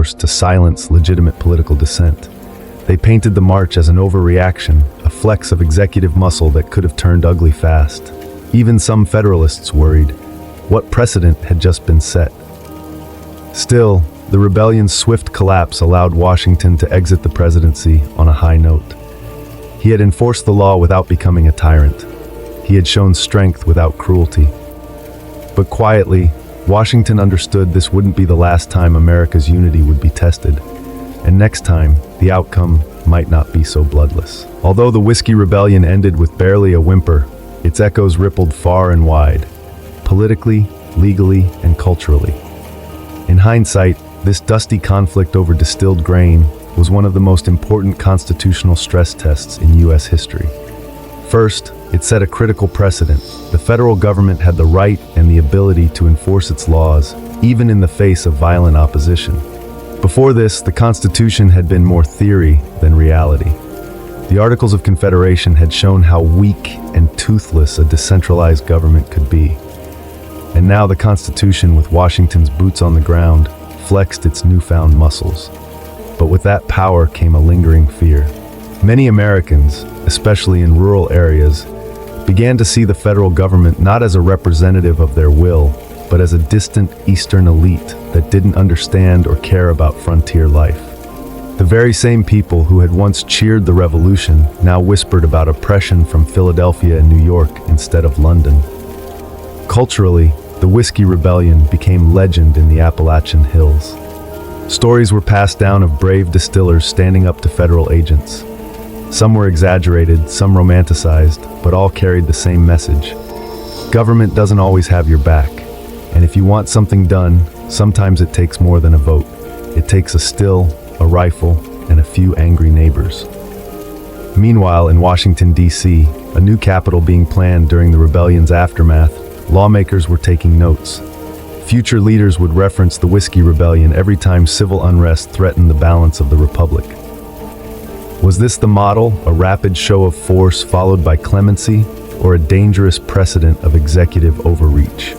to silence legitimate political dissent. They painted the march as an overreaction, a flex of executive muscle that could have turned ugly fast. Even some Federalists worried. What precedent had just been set? Still, the rebellion's swift collapse allowed Washington to exit the presidency on a high note. He had enforced the law without becoming a tyrant. He had shown strength without cruelty. But quietly, Washington understood this wouldn't be the last time America's unity would be tested. And next time, the outcome might not be so bloodless. Although the Whiskey Rebellion ended with barely a whimper, its echoes rippled far and wide, politically, legally, and culturally. In hindsight, this dusty conflict over distilled grain was one of the most important constitutional stress tests in U.S. history. First, it set a critical precedent. The federal government had the right and the ability to enforce its laws, even in the face of violent opposition. Before this, the Constitution had been more theory than reality. The Articles of Confederation had shown how weak and toothless a decentralized government could be. And now the Constitution, with Washington's boots on the ground, flexed its newfound muscles. But with that power came a lingering fear. Many Americans, especially in rural areas, began to see the federal government not as a representative of their will, but as a distant Eastern elite that didn't understand or care about frontier life. The very same people who had once cheered the revolution now whispered about oppression from Philadelphia and New York instead of London. Culturally, the Whiskey Rebellion became legend in the Appalachian Hills. Stories were passed down of brave distillers standing up to federal agents. Some were exaggerated, some romanticized, but all carried the same message. Government doesn't always have your back, and if you want something done, sometimes it takes more than a vote. It takes a still, a rifle, and a few angry neighbors. Meanwhile, in Washington, D.C., a new capital being planned during the rebellion's aftermath, lawmakers were taking notes. Future leaders would reference the Whiskey Rebellion every time civil unrest threatened the balance of the republic. Was this the model, a rapid show of force followed by clemency, or a dangerous precedent of executive overreach?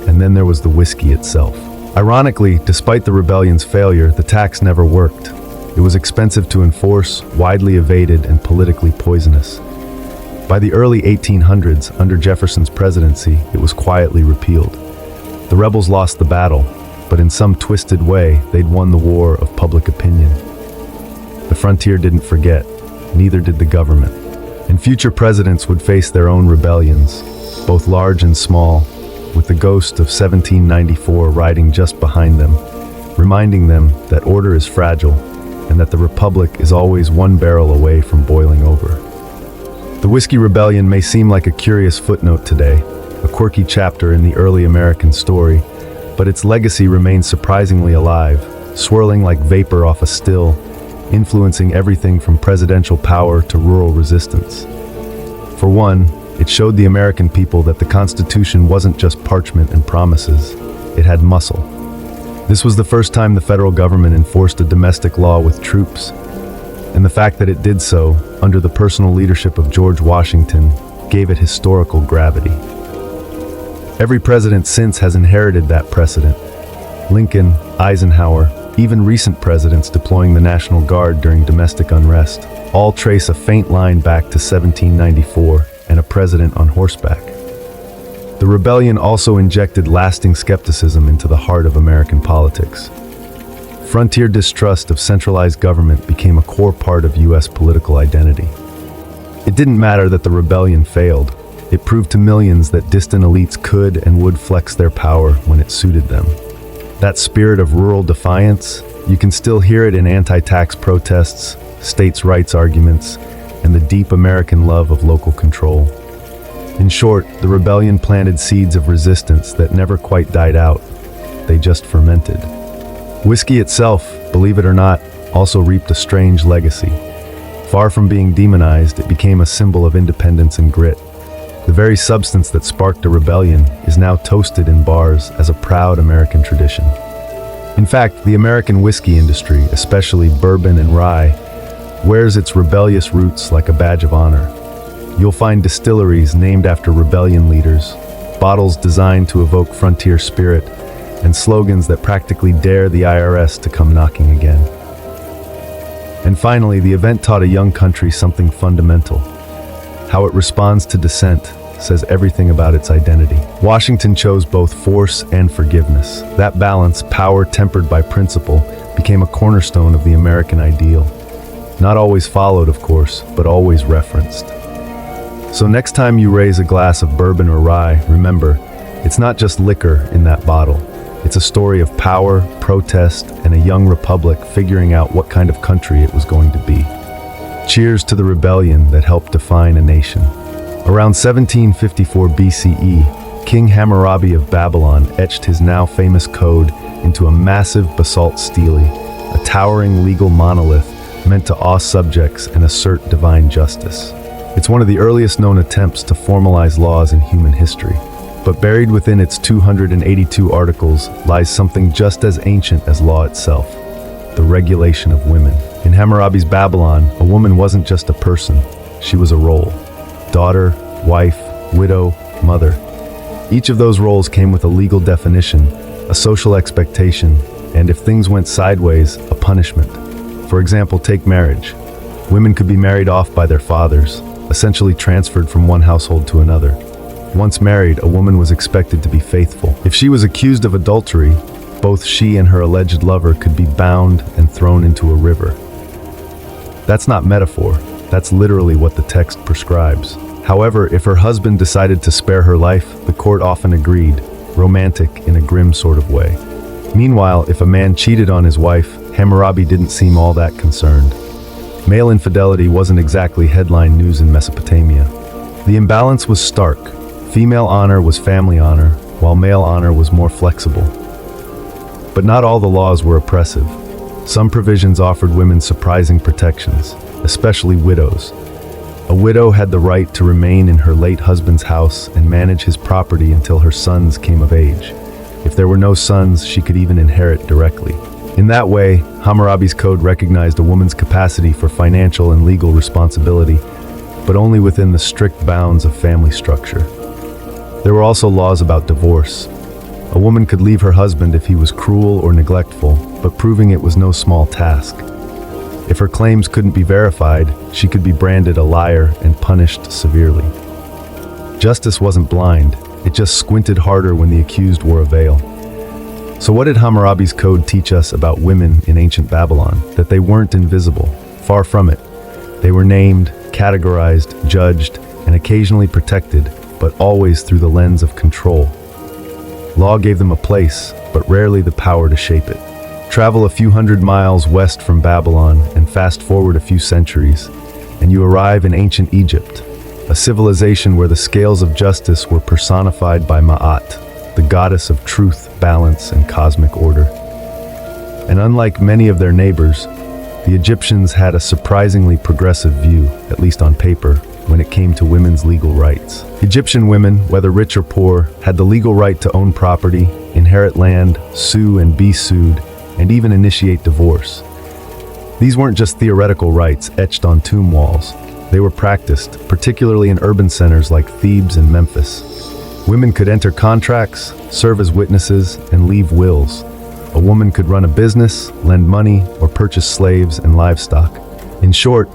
And then there was the whiskey itself. Ironically, despite the rebellion's failure, the tax never worked. It was expensive to enforce, widely evaded, and politically poisonous. By the early 1800s, under Jefferson's presidency, it was quietly repealed. The rebels lost the battle, but in some twisted way, they'd won the war of public opinion. The frontier didn't forget, neither did the government. And future presidents would face their own rebellions, both large and small, with the ghost of 1794 riding just behind them, reminding them that order is fragile and that the republic is always one barrel away from boiling over. The Whiskey Rebellion may seem like a curious footnote today, a quirky chapter in the early American story, but its legacy remains surprisingly alive, swirling like vapor off a still, influencing everything from presidential power to rural resistance. For one, it showed the American people that the Constitution wasn't just parchment and promises, it had muscle. This was the first time the federal government enforced a domestic law with troops, and the fact that it did so, under the personal leadership of George Washington, gave it historical gravity. Every president since has inherited that precedent. Lincoln, Eisenhower, even recent presidents deploying the National Guard during domestic unrest, all trace a faint line back to 1794 and a president on horseback. The rebellion also injected lasting skepticism into the heart of American politics. Frontier distrust of centralized government became a core part of U.S. political identity. It didn't matter that the rebellion failed. It proved to millions that distant elites could and would flex their power when it suited them. That spirit of rural defiance, you can still hear it in anti-tax protests, states' rights arguments, and the deep American love of local control. In short, the rebellion planted seeds of resistance that never quite died out. They just fermented. Whiskey itself, believe it or not, also reaped a strange legacy. Far from being demonized, it became a symbol of independence and grit. The very substance that sparked a rebellion is now toasted in bars as a proud American tradition. In fact, the American whiskey industry, especially bourbon and rye, wears its rebellious roots like a badge of honor. You'll find distilleries named after rebellion leaders, bottles designed to evoke frontier spirit, and slogans that practically dare the IRS to come knocking again. And finally, the event taught a young country something fundamental. How it responds to dissent says everything about its identity. Washington chose both force and forgiveness. That balance, power tempered by principle, became a cornerstone of the American ideal. Not always followed, of course, but always referenced. So next time you raise a glass of bourbon or rye, remember, it's not just liquor in that bottle. It's a story of power, protest, and a young republic figuring out what kind of country it was going to be. Cheers to the rebellion that helped define a nation. Around 1754 BCE, King Hammurabi of Babylon etched his now famous code into a massive basalt stele, a towering legal monolith meant to awe subjects and assert divine justice. It's one of the earliest known attempts to formalize laws in human history. But buried within its 282 articles lies something just as ancient as law itself: the regulation of women. In Hammurabi's Babylon, a woman wasn't just a person, she was a role. Daughter, wife, widow, mother. Each of those roles came with a legal definition, a social expectation, and if things went sideways, a punishment. For example, take marriage. Women could be married off by their fathers, essentially transferred from one household to another. Once married, a woman was expected to be faithful. If she was accused of adultery, both she and her alleged lover could be bound and thrown into a river. That's not metaphor, that's literally what the text prescribes. However, if her husband decided to spare her life, the court often agreed, romantic in a grim sort of way. Meanwhile, if a man cheated on his wife, Hammurabi didn't seem all that concerned. Male infidelity wasn't exactly headline news in Mesopotamia. The imbalance was stark. Female honor was family honor, while male honor was more flexible. But not all the laws were oppressive. Some provisions offered women surprising protections, especially widows. A widow had the right to remain in her late husband's house and manage his property until her sons came of age. If there were no sons, she could even inherit directly. In that way, Hammurabi's code recognized a woman's capacity for financial and legal responsibility, but only within the strict bounds of family structure. There were also laws about divorce. A woman could leave her husband if he was cruel or neglectful, but proving it was no small task. If her claims couldn't be verified, she could be branded a liar and punished severely. Justice wasn't blind, it just squinted harder when the accused wore a veil. So what did Hammurabi's code teach us about women in ancient Babylon? That they weren't invisible. Far from it. They were named, categorized, judged, and occasionally protected, but always through the lens of control. Law gave them a place, but rarely the power to shape it. Travel a few hundred miles west from Babylon and fast forward a few centuries, and you arrive in ancient Egypt, a civilization where the scales of justice were personified by Ma'at, the goddess of truth, balance, and cosmic order. And unlike many of their neighbors, the Egyptians had a surprisingly progressive view, at least on paper, when it came to women's legal rights. Egyptian women, whether rich or poor, had the legal right to own property, inherit land, sue and be sued, and even initiate divorce. These weren't just theoretical rights etched on tomb walls. They were practiced, particularly in urban centers like Thebes and Memphis. Women could enter contracts, serve as witnesses, and leave wills. A woman could run a business, lend money, or purchase slaves and livestock. In short,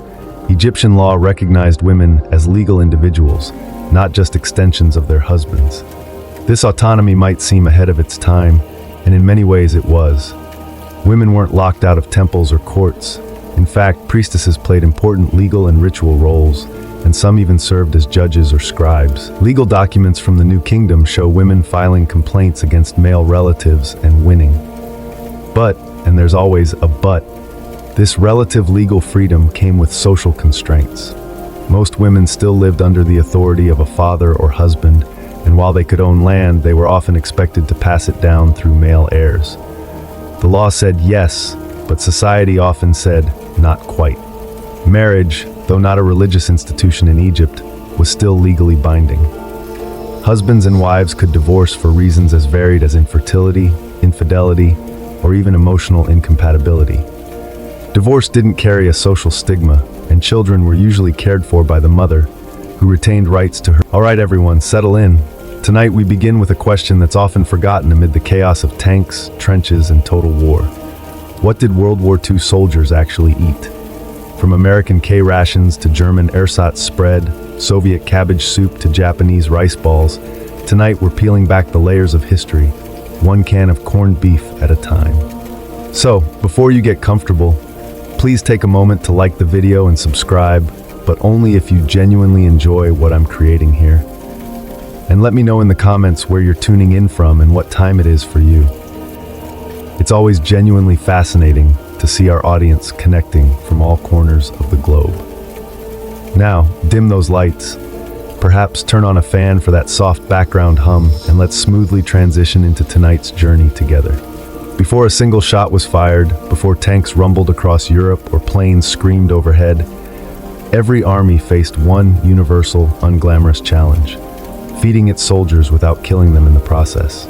Egyptian law recognized women as legal individuals, not just extensions of their husbands. This autonomy might seem ahead of its time, and in many ways it was. Women weren't locked out of temples or courts. In fact, priestesses played important legal and ritual roles, and some even served as judges or scribes. Legal documents from the New Kingdom show women filing complaints against male relatives and winning. But, and there's always a but, this relative legal freedom came with social constraints. Most women still lived under the authority of a father or husband, and while they could own land, they were often expected to pass it down through male heirs. The law said yes, but society often said not quite. Marriage, though not a religious institution in Egypt, was still legally binding. Husbands and wives could divorce for reasons as varied as infertility, infidelity, or even emotional incompatibility. Divorce didn't carry a social stigma, and children were usually cared for by the mother, who retained rights to her. All right, everyone, settle in. Tonight we begin with a question that's often forgotten amid the chaos of tanks, trenches, and total war. What did World War II soldiers actually eat? From American K-rations to German ersatz spread, Soviet cabbage soup to Japanese rice balls, tonight we're peeling back the layers of history, one can of corned beef at a time. So, before you get comfortable, please take a moment to like the video and subscribe, but only if you genuinely enjoy what I'm creating here. And let me know in the comments where you're tuning in from and what time it is for you. It's always genuinely fascinating to see our audience connecting from all corners of the globe. Now, dim those lights. Perhaps turn on a fan for that soft background hum, and let's smoothly transition into tonight's journey together. Before a single shot was fired, before tanks rumbled across Europe or planes screamed overhead, every army faced one universal, unglamorous challenge: feeding its soldiers without killing them in the process.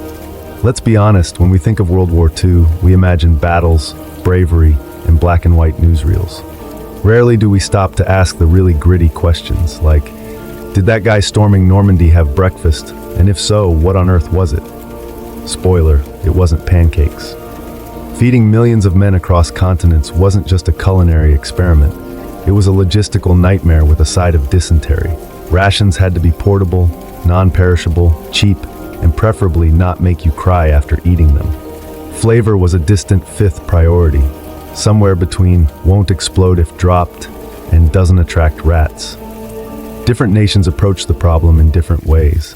Let's be honest, when we think of World War II, we imagine battles, bravery, and black and white newsreels. Rarely do we stop to ask the really gritty questions, like, did that guy storming Normandy have breakfast? And if so, what on earth was it? Spoiler, it wasn't pancakes. Feeding millions of men across continents wasn't just a culinary experiment. It was a logistical nightmare with a side of dysentery. Rations had to be portable, non-perishable, cheap, and preferably not make you cry after eating them. Flavor was a distant fifth priority, somewhere between won't explode if dropped and doesn't attract rats. Different nations approached the problem in different ways.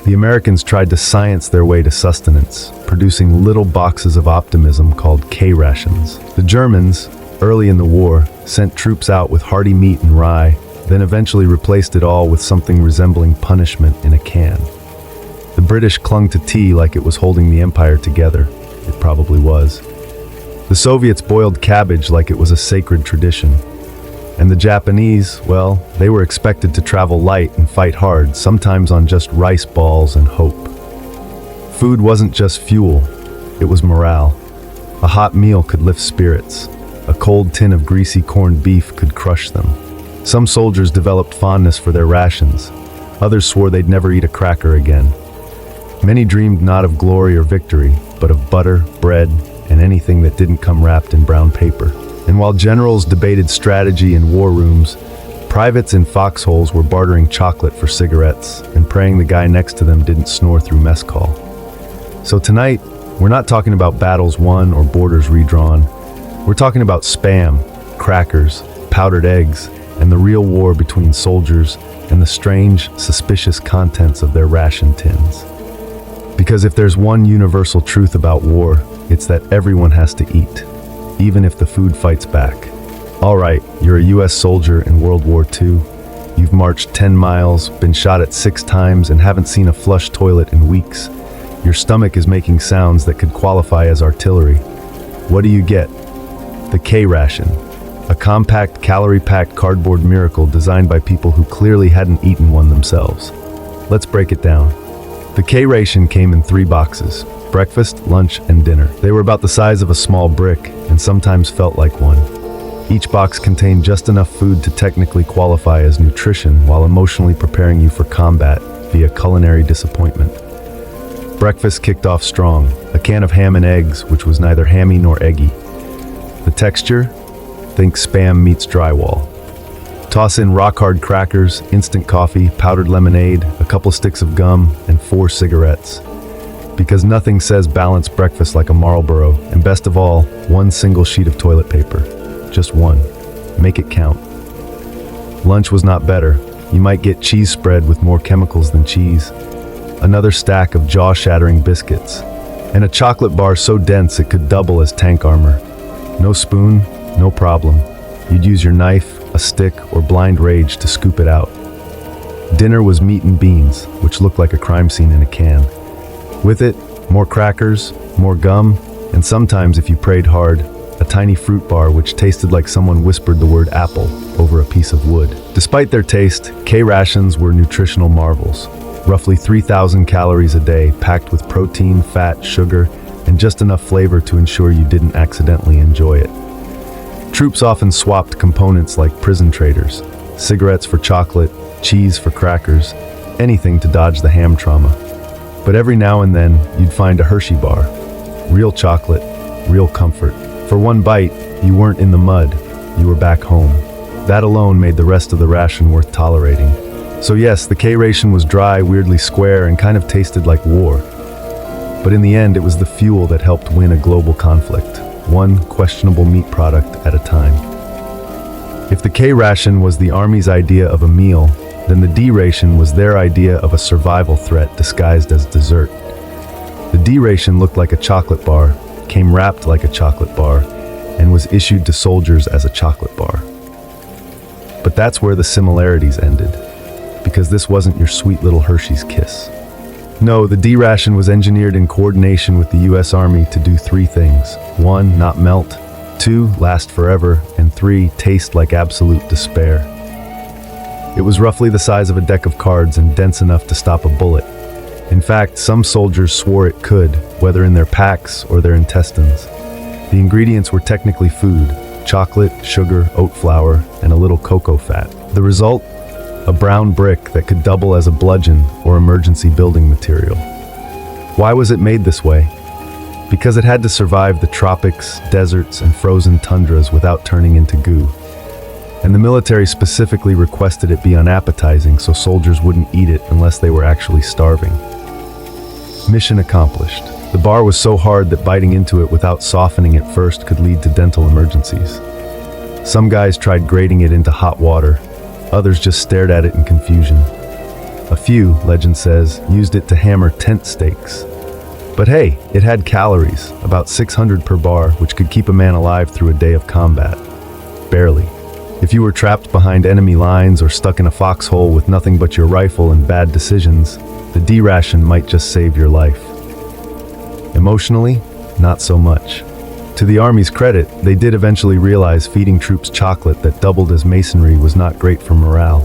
The Americans tried to science their way to sustenance, producing little boxes of optimism called K-rations. The Germans, early in the war, sent troops out with hearty meat and rye, then eventually replaced it all with something resembling punishment in a can. The British clung to tea like it was holding the empire together. It probably was. The Soviets boiled cabbage like it was a sacred tradition. And the Japanese, well, they were expected to travel light and fight hard, sometimes on just rice balls and hope. Food wasn't just fuel, it was morale. A hot meal could lift spirits. A cold tin of greasy corned beef could crush them. Some soldiers developed fondness for their rations. Others swore they'd never eat a cracker again. Many dreamed not of glory or victory, but of butter, bread, and anything that didn't come wrapped in brown paper. And while generals debated strategy in war rooms, privates in foxholes were bartering chocolate for cigarettes and praying the guy next to them didn't snore through mess call. So tonight, we're not talking about battles won or borders redrawn. We're talking about Spam, crackers, powdered eggs, and the real war between soldiers and the strange, suspicious contents of their ration tins. Because if there's one universal truth about war, it's that everyone has to eat, even if the food fights back. All right, you're a US soldier in World War II. You've marched 10 miles, been shot at 6 times, and haven't seen a flush toilet in weeks. Your stomach is making sounds that could qualify as artillery. What do you get? The K-ration, a compact, calorie-packed cardboard miracle designed by people who clearly hadn't eaten one themselves. Let's break it down. The K-ration came in 3 boxes: breakfast, lunch, and dinner. They were about the size of a small brick, and sometimes felt like one. Each box contained just enough food to technically qualify as nutrition while emotionally preparing you for combat via culinary disappointment. Breakfast kicked off strong, a can of ham and eggs, which was neither hammy nor eggy. The texture? Think Spam meets drywall. Toss in rock-hard crackers, instant coffee, powdered lemonade, a couple sticks of gum, and 4 cigarettes. Because nothing says balanced breakfast like a Marlboro, and best of all, 1 single sheet of toilet paper. Just 1. Make it count. Lunch was not better. You might get cheese spread with more chemicals than cheese, another stack of jaw-shattering biscuits, and a chocolate bar so dense it could double as tank armor. No spoon, no problem. You'd use your knife, a stick, or blind rage to scoop it out. Dinner was meat and beans, which looked like a crime scene in a can. With it, more crackers, more gum, and sometimes, if you prayed hard, a tiny fruit bar which tasted like someone whispered the word apple over a piece of wood. Despite their taste, K-rations were nutritional marvels. Roughly 3,000 calories a day, packed with protein, fat, sugar, and just enough flavor to ensure you didn't accidentally enjoy it. Troops often swapped components like prison traders: cigarettes for chocolate, cheese for crackers, anything to dodge the ham trauma. But every now and then, you'd find a Hershey bar. Real chocolate, real comfort. For one bite, you weren't in the mud, you were back home. That alone made the rest of the ration worth tolerating. So yes, the K-ration was dry, weirdly square, and kind of tasted like war. But in the end, it was the fuel that helped win a global conflict, one questionable meat product at a time. If the K-ration was the Army's idea of a meal, then the D-ration was their idea of a survival threat disguised as dessert. The D-ration looked like a chocolate bar, came wrapped like a chocolate bar, and was issued to soldiers as a chocolate bar. But that's where the similarities ended, because this wasn't your sweet little Hershey's Kiss. No, the D-ration was engineered in coordination with the US Army to do three things. 1, not melt. 2, last forever. And 3, taste like absolute despair. It was roughly the size of a deck of cards and dense enough to stop a bullet. In fact, some soldiers swore it could, whether in their packs or their intestines. The ingredients were technically food: chocolate, sugar, oat flour, and a little cocoa fat. The result? A brown brick that could double as a bludgeon or emergency building material. Why was it made this way? Because it had to survive the tropics, deserts, and frozen tundras without turning into goo. And the military specifically requested it be unappetizing so soldiers wouldn't eat it unless they were actually starving. Mission accomplished. The bar was so hard that biting into it without softening at first could lead to dental emergencies. Some guys tried grating it into hot water. Others just stared at it in confusion. A few, legend says, used it to hammer tent stakes. But hey, it had calories, about 600 per bar, which could keep a man alive through a day of combat. Barely. If you were trapped behind enemy lines or stuck in a foxhole with nothing but your rifle and bad decisions, the D-ration might just save your life. Emotionally, not so much. To the Army's credit, they did eventually realize feeding troops chocolate that doubled as masonry was not great for morale.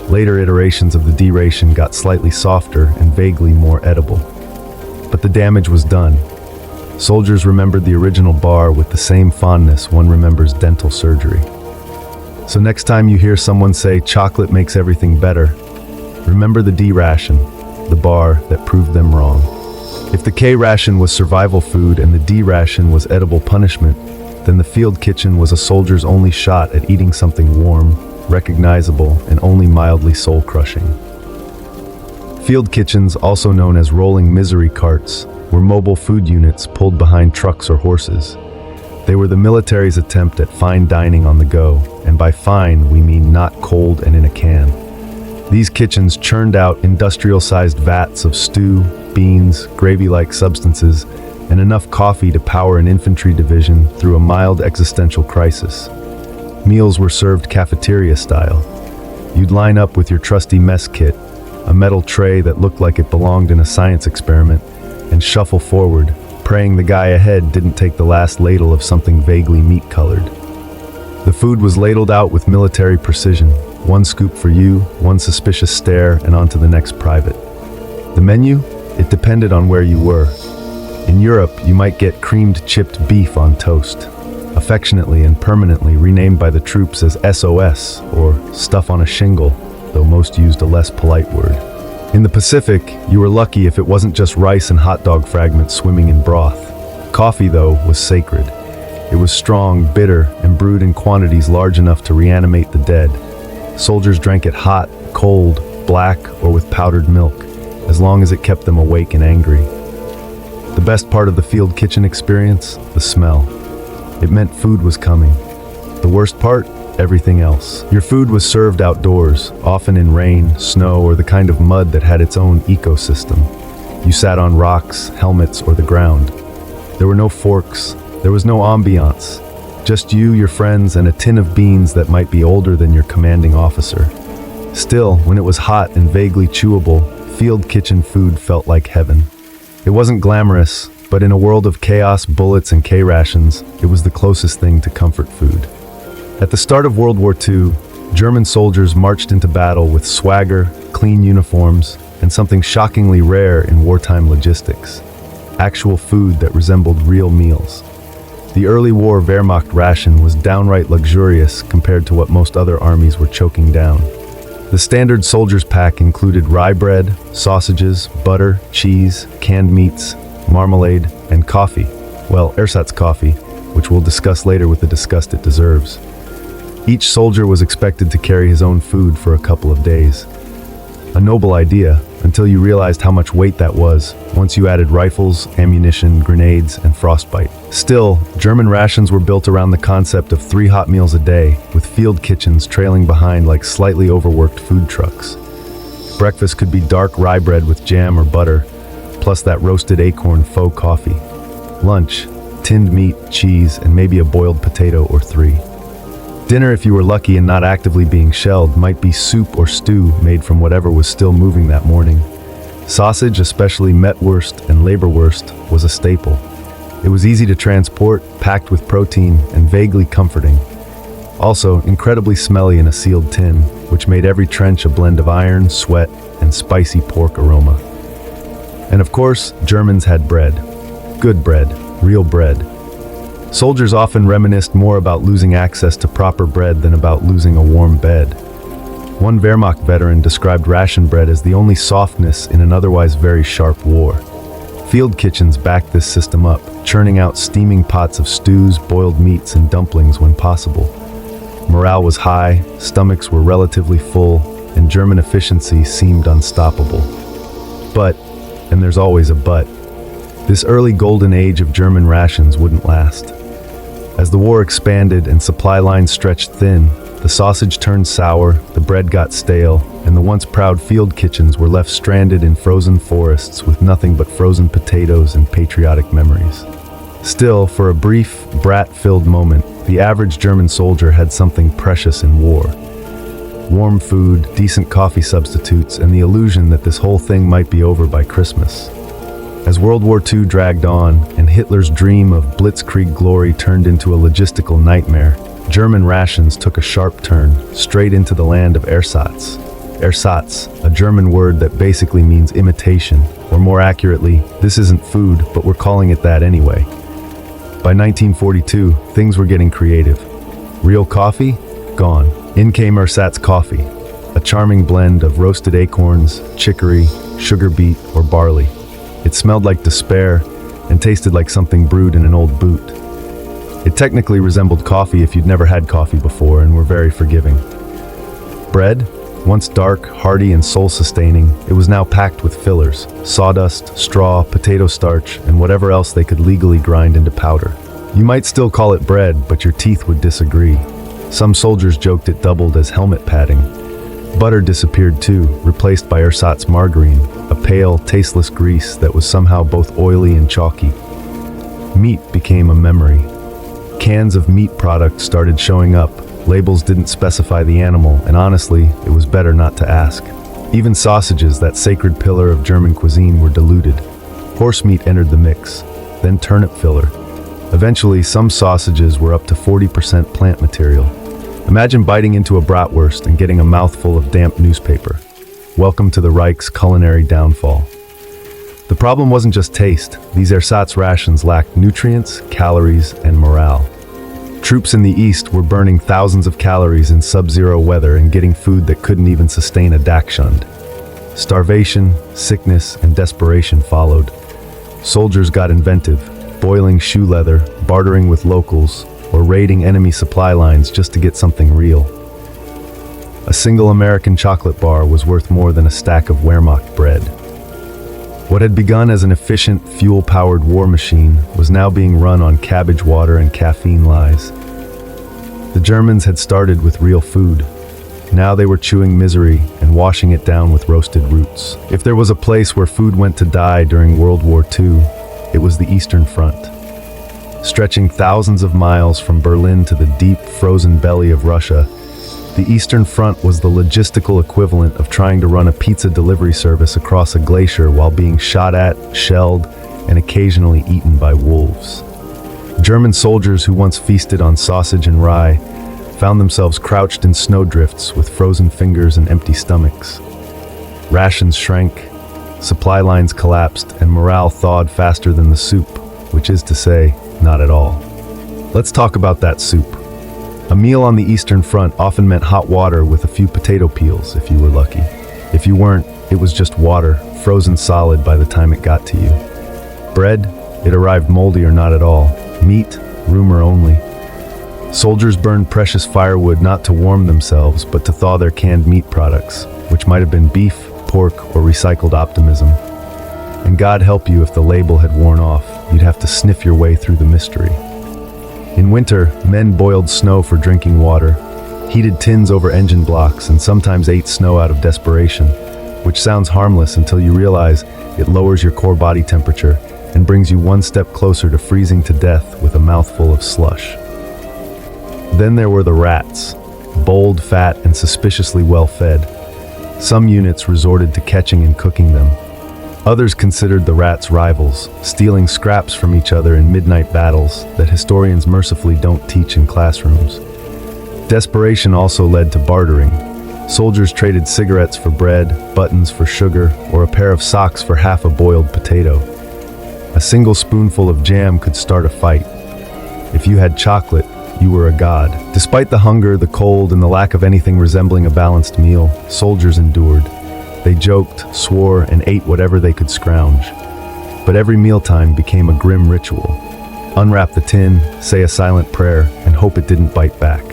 Later iterations of the D-ration got slightly softer and vaguely more edible. But the damage was done. Soldiers remembered the original bar with the same fondness one remembers dental surgery. So next time you hear someone say chocolate makes everything better, remember the D-ration, the bar that proved them wrong. If the K-ration was survival food and the D-ration was edible punishment, then the field kitchen was a soldier's only shot at eating something warm, recognizable, and only mildly soul-crushing. Field kitchens, also known as rolling misery carts, were mobile food units pulled behind trucks or horses. They were the military's attempt at fine dining on the go, and by fine we mean not cold and in a can. These kitchens churned out industrial-sized vats of stew, beans, gravy-like substances, and enough coffee to power an infantry division through a mild existential crisis. Meals were served cafeteria style. You'd line up with your trusty mess kit, a metal tray that looked like it belonged in a science experiment, and shuffle forward, praying the guy ahead didn't take the last ladle of something vaguely meat-colored. The food was ladled out with military precision. One scoop for you, one suspicious stare, and on to the next private. The menu? It depended on where you were. In Europe, you might get creamed chipped beef on toast, affectionately and permanently renamed by the troops as SOS, or stuff on a shingle, though most used a less polite word. In the Pacific, you were lucky if it wasn't just rice and hot dog fragments swimming in broth. Coffee, though, was sacred. It was strong, bitter, and brewed in quantities large enough to reanimate the dead. Soldiers drank it hot, cold, black, or with powdered milk, as long as it kept them awake and angry. The best part of the field kitchen experience? The smell. It meant food was coming. The worst part? Everything else. Your food was served outdoors, often in rain, snow, or the kind of mud that had its own ecosystem. You sat on rocks, helmets, or the ground. There were no forks. There was no ambiance. Just you, your friends, and a tin of beans that might be older than your commanding officer. Still, when it was hot and vaguely chewable, field kitchen food felt like heaven. It wasn't glamorous, but in a world of chaos, bullets, and K-rations, it was the closest thing to comfort food. At the start of World War II, German soldiers marched into battle with swagger, clean uniforms, and something shockingly rare in wartime logistics: actual food that resembled real meals. The early war Wehrmacht ration was downright luxurious compared to what most other armies were choking down. The standard soldier's pack included rye bread, sausages, butter, cheese, canned meats, marmalade, and coffee. Well, ersatz coffee, which we'll discuss later with the disgust it deserves. Each soldier was expected to carry his own food for a couple of days. A noble idea, until you realized how much weight that was, once you added rifles, ammunition, grenades, and frostbite. Still, German rations were built around the concept of 3 hot meals a day, with field kitchens trailing behind like slightly overworked food trucks. Breakfast could be dark rye bread with jam or butter, plus that roasted acorn faux coffee. Lunch, tinned meat, cheese, and maybe a boiled potato or 3. Dinner, if you were lucky and not actively being shelled, might be soup or stew made from whatever was still moving that morning. Sausage, especially Metwurst and Leberwurst, was a staple. It was easy to transport, packed with protein, and vaguely comforting. Also, incredibly smelly in a sealed tin, which made every trench a blend of iron, sweat, and spicy pork aroma. And of course, Germans had bread. Good bread, real bread. Soldiers often reminisced more about losing access to proper bread than about losing a warm bed. One Wehrmacht veteran described ration bread as the only softness in an otherwise very sharp war. Field kitchens backed this system up, churning out steaming pots of stews, boiled meats, and dumplings when possible. Morale was high, stomachs were relatively full, and German efficiency seemed unstoppable. But, and there's always a but, this early golden age of German rations wouldn't last. As the war expanded and supply lines stretched thin, the sausage turned sour, the bread got stale, and the once proud field kitchens were left stranded in frozen forests with nothing but frozen potatoes and patriotic memories. Still, for a brief, brat-filled moment, the average German soldier had something precious in war. Warm food, decent coffee substitutes, and the illusion that this whole thing might be over by Christmas. As World War II dragged on, and Hitler's dream of blitzkrieg glory turned into a logistical nightmare, German rations took a sharp turn, straight into the land of ersatz. Ersatz, a German word that basically means imitation, or more accurately, this isn't food, but we're calling it that anyway. By 1942, things were getting creative. Real coffee? Gone. In came ersatz coffee, a charming blend of roasted acorns, chicory, sugar beet, or barley. It smelled like despair and tasted like something brewed in an old boot. It technically resembled coffee if you'd never had coffee before and were very forgiving. Bread, once dark, hearty, and soul-sustaining, it was now packed with fillers, sawdust, straw, potato starch, and whatever else they could legally grind into powder. You might still call it bread, but your teeth would disagree. Some soldiers joked it doubled as helmet padding. Butter disappeared too, replaced by ersatz margarine, a pale, tasteless grease that was somehow both oily and chalky. Meat became a memory. Cans of meat products started showing up. Labels didn't specify the animal, and honestly, it was better not to ask. Even sausages, that sacred pillar of German cuisine, were diluted. Horse meat entered the mix, then turnip filler. Eventually, some sausages were up to 40% plant material. Imagine biting into a bratwurst and getting a mouthful of damp newspaper. Welcome to the Reich's culinary downfall. The problem wasn't just taste. These ersatz rations lacked nutrients, calories, and morale. Troops in the east were burning thousands of calories in sub-zero weather and getting food that couldn't even sustain a Dachshund. Starvation, sickness, and desperation followed. Soldiers got inventive, boiling shoe leather, bartering with locals, or raiding enemy supply lines just to get something real. A single American chocolate bar was worth more than a stack of Wehrmacht bread. What had begun as an efficient, fuel-powered war machine was now being run on cabbage water and caffeine lies. The Germans had started with real food. Now they were chewing misery and washing it down with roasted roots. If there was a place where food went to die during World War II, it was the Eastern Front. Stretching thousands of miles from Berlin to the deep, frozen belly of Russia, the Eastern Front was the logistical equivalent of trying to run a pizza delivery service across a glacier while being shot at, shelled, and occasionally eaten by wolves. German soldiers who once feasted on sausage and rye found themselves crouched in snowdrifts with frozen fingers and empty stomachs. Rations shrank, supply lines collapsed, and morale thawed faster than the soup, which is to say, not at all. Let's talk about that soup. A meal on the Eastern Front often meant hot water with a few potato peels, if you were lucky. If you weren't, it was just water, frozen solid by the time it got to you. Bread, it arrived moldy or not at all. Meat, rumor only. Soldiers burned precious firewood not to warm themselves, but to thaw their canned meat products, which might have been beef, pork, or recycled optimism. And God help you if the label had worn off, you'd have to sniff your way through the mystery. In winter, men boiled snow for drinking water, heated tins over engine blocks, and sometimes ate snow out of desperation, which sounds harmless until you realize it lowers your core body temperature and brings you one step closer to freezing to death with a mouthful of slush. Then there were the rats, bold, fat, and suspiciously well-fed. Some units resorted to catching and cooking them. Others considered the rats rivals, stealing scraps from each other in midnight battles that historians mercifully don't teach in classrooms. Desperation also led to bartering. Soldiers traded cigarettes for bread, buttons for sugar, or a pair of socks for half a boiled potato. A single spoonful of jam could start a fight. If you had chocolate, you were a god. Despite the hunger, the cold, and the lack of anything resembling a balanced meal, soldiers endured. They joked, swore, and ate whatever they could scrounge. But every mealtime became a grim ritual. Unwrap the tin, say a silent prayer, and hope it didn't bite back.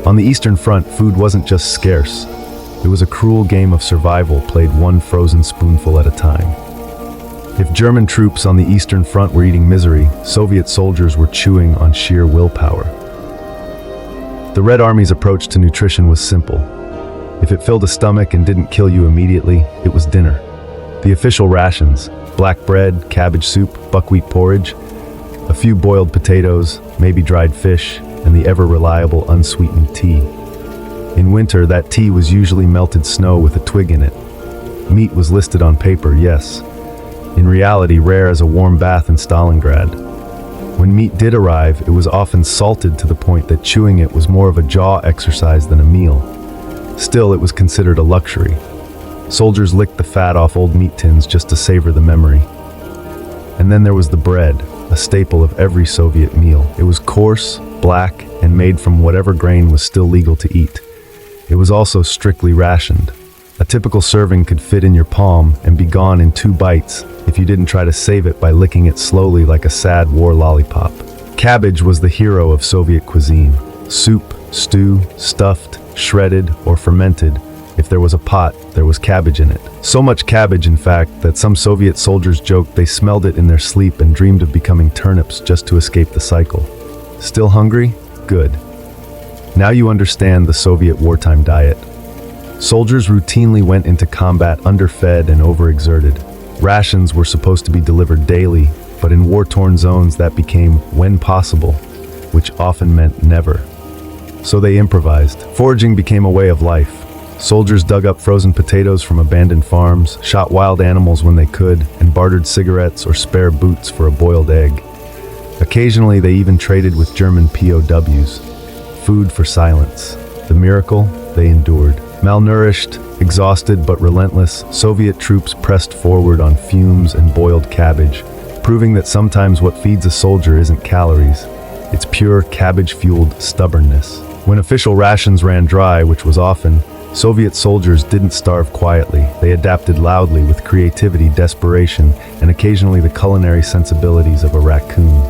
On the Eastern Front, food wasn't just scarce. It was a cruel game of survival played one frozen spoonful at a time. If German troops on the Eastern Front were eating misery, Soviet soldiers were chewing on sheer willpower. The Red Army's approach to nutrition was simple. If it filled a stomach and didn't kill you immediately, it was dinner. The official rations: black bread, cabbage soup, buckwheat porridge, a few boiled potatoes, maybe dried fish, and the ever-reliable unsweetened tea. In winter, that tea was usually melted snow with a twig in it. Meat was listed on paper, yes. In reality, rare as a warm bath in Stalingrad. When meat did arrive, it was often salted to the point that chewing it was more of a jaw exercise than a meal. Still, it was considered a luxury. Soldiers licked the fat off old meat tins just to savor the memory. And then there was the bread, a staple of every Soviet meal. It was coarse, black, and made from whatever grain was still legal to eat. It was also strictly rationed. A typical serving could fit in your palm and be gone in 2 bites if you didn't try to save it by licking it slowly like a sad war lollipop. Cabbage was the hero of Soviet cuisine. Soup, stew, stuffed, shredded, or fermented. If there was a pot, there was cabbage in it. So much cabbage, in fact, that some Soviet soldiers joked they smelled it in their sleep and dreamed of becoming turnips just to escape the cycle. Still hungry? Good. Now you understand the Soviet wartime diet. Soldiers routinely went into combat underfed and overexerted. Rations were supposed to be delivered daily, but in war-torn zones that became when possible, which often meant never. So they improvised. Foraging became a way of life. Soldiers dug up frozen potatoes from abandoned farms, shot wild animals when they could, and bartered cigarettes or spare boots for a boiled egg. Occasionally, they even traded with German POWs. Food for silence. The miracle they endured. Malnourished, exhausted but relentless, Soviet troops pressed forward on fumes and boiled cabbage, proving that sometimes what feeds a soldier isn't calories. It's pure cabbage-fueled stubbornness. When official rations ran dry, which was often, Soviet soldiers didn't starve quietly. They adapted loudly with creativity, desperation, and occasionally the culinary sensibilities of a raccoon.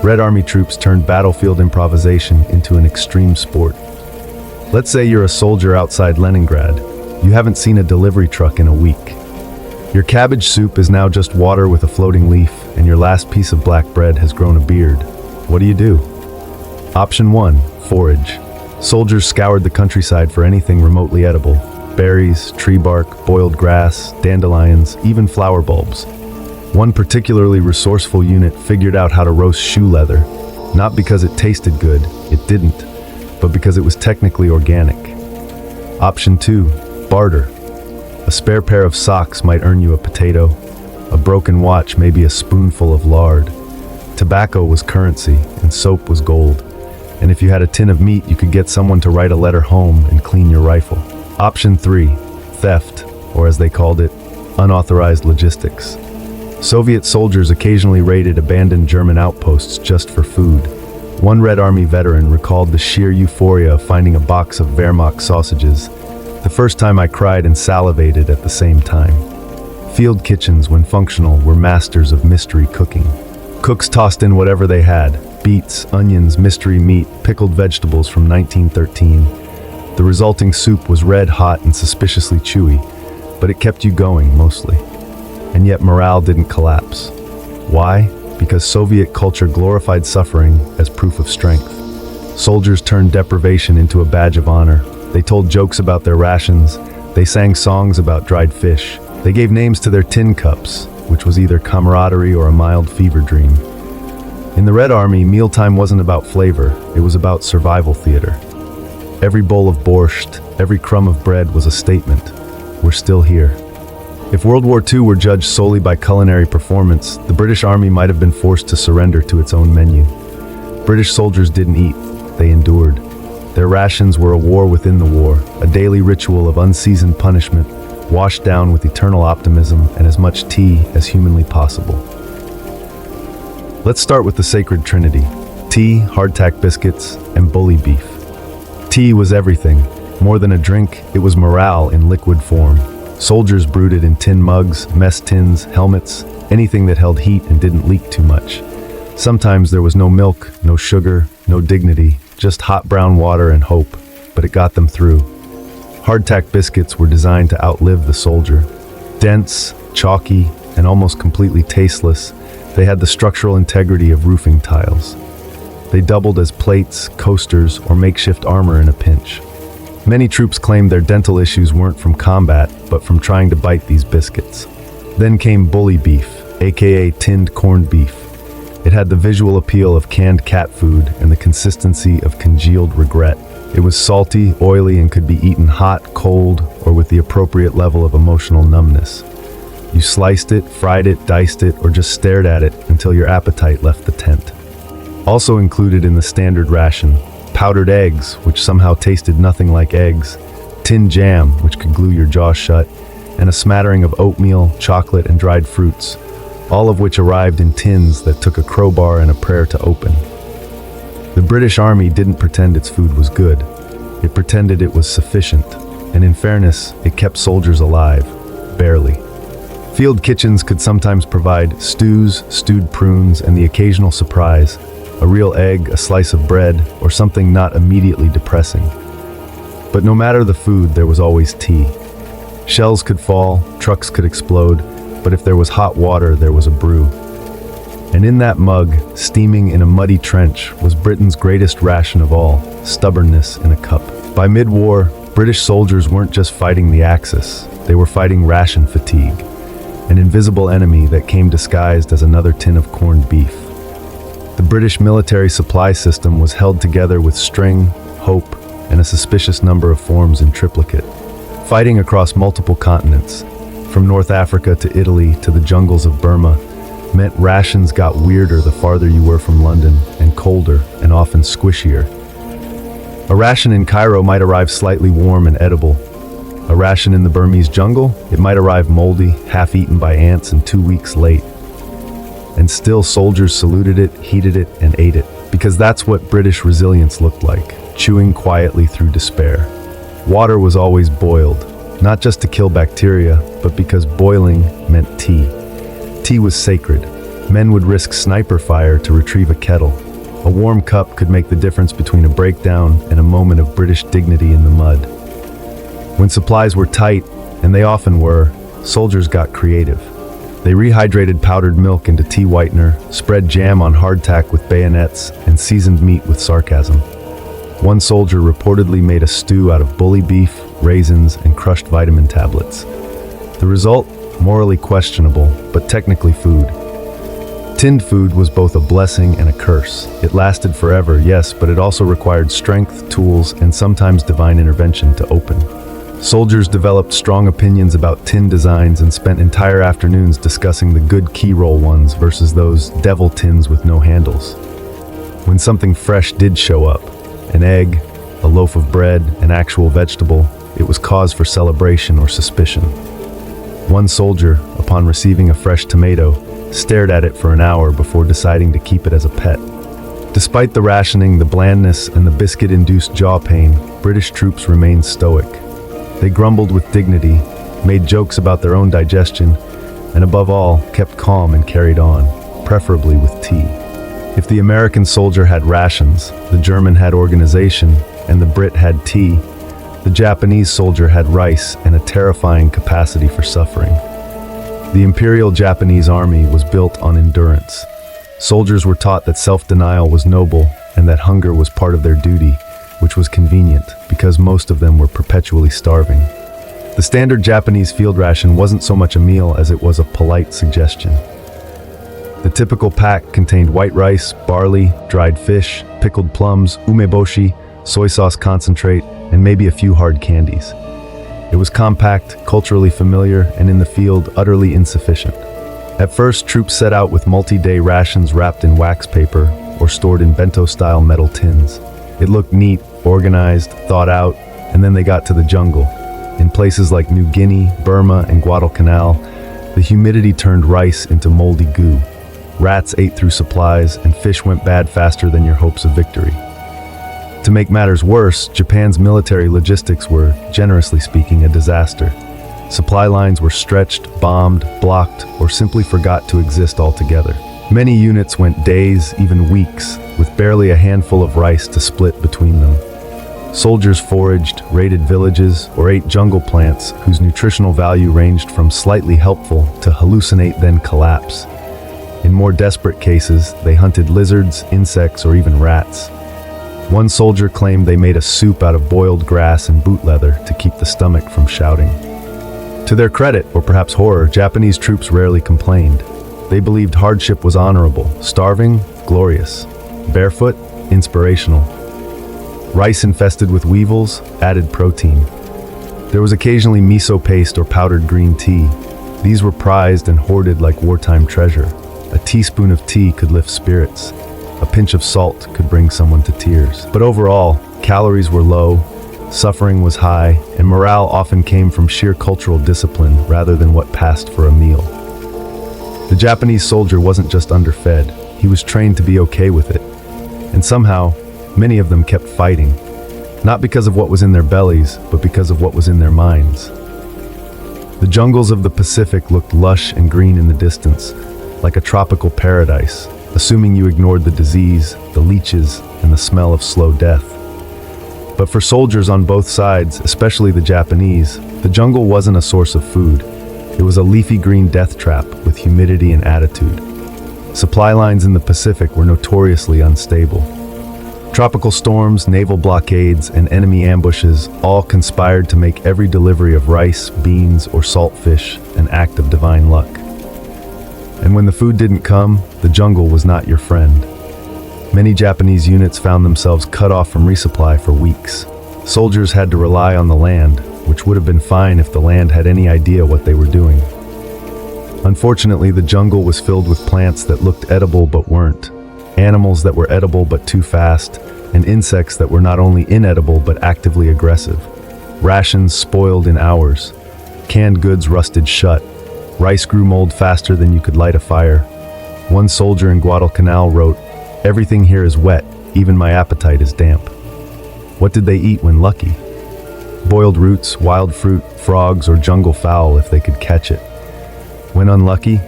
Red Army troops turned battlefield improvisation into an extreme sport. Let's say you're a soldier outside Leningrad. You haven't seen a delivery truck in a week. Your cabbage soup is now just water with a floating leaf, and your last piece of black bread has grown a beard. What do? Option 1, forage. Soldiers scoured the countryside for anything remotely edible. Berries, tree bark, boiled grass, dandelions, even flower bulbs. One particularly resourceful unit figured out how to roast shoe leather. Not because it tasted good, it didn't, but because it was technically organic. Option 2, barter. A spare pair of socks might earn you a potato. A broken watch, maybe a spoonful of lard. Tobacco was currency, and soap was gold. And if you had a tin of meat, you could get someone to write a letter home and clean your rifle. Option 3, theft, or as they called it, unauthorized logistics. Soviet soldiers occasionally raided abandoned German outposts just for food. One Red Army veteran recalled the sheer euphoria of finding a box of Wehrmacht sausages. The first time I cried and salivated at the same time. Field kitchens, when functional, were masters of mystery cooking. Cooks tossed in whatever they had: beets, onions, mystery meat, pickled vegetables from 1913. The resulting soup was red hot and suspiciously chewy, but it kept you going, mostly. And yet morale didn't collapse. Why? Because Soviet culture glorified suffering as proof of strength. Soldiers turned deprivation into a badge of honor. They told jokes about their rations. They sang songs about dried fish. They gave names to their tin cups, which was either camaraderie or a mild fever dream. In the Red Army, mealtime wasn't about flavor, it was about survival theater. Every bowl of borscht, every crumb of bread was a statement. We're still here. If World War II were judged solely by culinary performance, the British Army might have been forced to surrender to its own menu. British soldiers didn't eat, they endured. Their rations were a war within the war, a daily ritual of unseasoned punishment, washed down with eternal optimism and as much tea as humanly possible. Let's start with the sacred trinity: tea, hardtack biscuits, and bully beef. Tea was everything. More than a drink, it was morale in liquid form. Soldiers brewed it in tin mugs, mess tins, helmets, anything that held heat and didn't leak too much. Sometimes there was no milk, no sugar, no dignity, just hot brown water and hope, but it got them through. Hardtack biscuits were designed to outlive the soldier. Dense, chalky, and almost completely tasteless, they had the structural integrity of roofing tiles. They doubled as plates, coasters, or makeshift armor in a pinch. Many troops claimed their dental issues weren't from combat, but from trying to bite these biscuits. Then came bully beef, aka tinned corned beef. It had the visual appeal of canned cat food and the consistency of congealed regret. It was salty, oily, and could be eaten hot, cold, or with the appropriate level of emotional numbness. You sliced it, fried it, diced it, or just stared at it until your appetite left the tent. Also included in the standard ration: powdered eggs, which somehow tasted nothing like eggs, tin jam, which could glue your jaw shut, and a smattering of oatmeal, chocolate, and dried fruits, all of which arrived in tins that took a crowbar and a prayer to open. The British Army didn't pretend its food was good. It pretended it was sufficient, and in fairness, it kept soldiers alive, barely. Field kitchens could sometimes provide stews, stewed prunes, and the occasional surprise: a real egg, a slice of bread, or something not immediately depressing. But no matter the food, there was always tea. Shells could fall, trucks could explode, but if there was hot water, there was a brew. And in that mug, steaming in a muddy trench, was Britain's greatest ration of all: stubbornness in a cup. By mid-war, British soldiers weren't just fighting the Axis, they were fighting ration fatigue, an invisible enemy that came disguised as another tin of corned beef. The British military supply system was held together with string, hope, and a suspicious number of forms in triplicate. Fighting across multiple continents, from North Africa to Italy to the jungles of Burma, meant rations got weirder the farther you were from London, and colder, and often squishier. A ration in Cairo might arrive slightly warm and edible. A ration in the Burmese jungle, it might arrive moldy, half-eaten by ants, and 2 weeks late. And still soldiers saluted it, heated it, and ate it, because that's what British resilience looked like, chewing quietly through despair. Water was always boiled, not just to kill bacteria, but because boiling meant tea. Tea was sacred. Men would risk sniper fire to retrieve a kettle. A warm cup could make the difference between a breakdown and a moment of British dignity in the mud. When supplies were tight, and they often were, soldiers got creative. They rehydrated powdered milk into tea whitener, spread jam on hardtack with bayonets, and seasoned meat with sarcasm. One soldier reportedly made a stew out of bully beef, raisins, and crushed vitamin tablets. The result? Morally questionable, but technically food. Tinned food was both a blessing and a curse. It lasted forever, yes, but it also required strength, tools, and sometimes divine intervention to open. Soldiers developed strong opinions about tin designs and spent entire afternoons discussing the good key roll ones versus those devil tins with no handles. When something fresh did show up, an egg, a loaf of bread, an actual vegetable, it was cause for celebration or suspicion. One soldier, upon receiving a fresh tomato, stared at it for an hour before deciding to keep it as a pet. Despite the rationing, the blandness, and the biscuit-induced jaw pain, British troops remained stoic. They grumbled with dignity, made jokes about their own digestion, and above all, kept calm and carried on, preferably with tea. If the American soldier had rations, the German had organization, and the Brit had tea, the Japanese soldier had rice and a terrifying capacity for suffering. The Imperial Japanese Army was built on endurance. Soldiers were taught that self-denial was noble and that hunger was part of their duty, which was convenient because most of them were perpetually starving. The standard Japanese field ration wasn't so much a meal as it was a polite suggestion. The typical pack contained white rice, barley, dried fish, pickled plums, umeboshi, soy sauce concentrate, and maybe a few hard candies. It was compact, culturally familiar, and in the field, utterly insufficient. At first, troops set out with multi-day rations wrapped in wax paper or stored in bento-style metal tins. It looked neat, organized, thought out, and then they got to the jungle. In places like New Guinea, Burma, and Guadalcanal, the humidity turned rice into moldy goo. Rats ate through supplies, and fish went bad faster than your hopes of victory. To make matters worse, Japan's military logistics were, generously speaking, a disaster. Supply lines were stretched, bombed, blocked, or simply forgot to exist altogether. Many units went days, even weeks, with barely a handful of rice to split between them. Soldiers foraged, raided villages, or ate jungle plants whose nutritional value ranged from slightly helpful to hallucinate then collapse. In more desperate cases, they hunted lizards, insects, or even rats. One soldier claimed they made a soup out of boiled grass and boot leather to keep the stomach from shouting. To their credit, or perhaps horror, Japanese troops rarely complained. They believed hardship was honorable, starving, glorious, barefoot, inspirational. Rice infested with weevils added protein. There was occasionally miso paste or powdered green tea. These were prized and hoarded like wartime treasure. A teaspoon of tea could lift spirits. A pinch of salt could bring someone to tears. But overall, calories were low, suffering was high, and morale often came from sheer cultural discipline rather than what passed for a meal. The Japanese soldier wasn't just underfed, he was trained to be okay with it. And somehow, many of them kept fighting, not because of what was in their bellies, but because of what was in their minds. The jungles of the Pacific looked lush and green in the distance, like a tropical paradise, assuming you ignored the disease, the leeches, and the smell of slow death. But for soldiers on both sides, especially the Japanese, the jungle wasn't a source of food. It was a leafy green death trap with humidity and attitude. Supply lines in the Pacific were notoriously unstable. Tropical storms, naval blockades, and enemy ambushes all conspired to make every delivery of rice, beans, or salt fish an act of divine luck. And when the food didn't come, the jungle was not your friend. Many Japanese units found themselves cut off from resupply for weeks. Soldiers had to rely on the land, which would have been fine if the land had any idea what they were doing. Unfortunately, the jungle was filled with plants that looked edible but weren't, animals that were edible but too fast, and insects that were not only inedible but actively aggressive. Rations spoiled in hours. Canned goods rusted shut. Rice grew mold faster than you could light a fire. One soldier in Guadalcanal wrote, "Everything here is wet, even my appetite is damp." What did they eat when lucky? Boiled roots, wild fruit, frogs, or jungle fowl if they could catch it. When unlucky,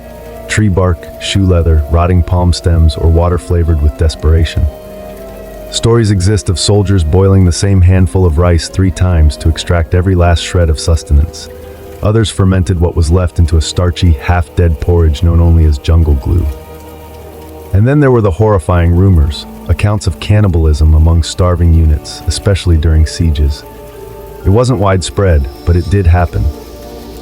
tree bark, shoe leather, rotting palm stems, or water flavored with desperation. Stories exist of soldiers boiling the same handful of rice 3 times to extract every last shred of sustenance. Others fermented what was left into a starchy, half-dead porridge known only as jungle glue. And then there were the horrifying rumors, accounts of cannibalism among starving units, especially during sieges. It wasn't widespread, but it did happen.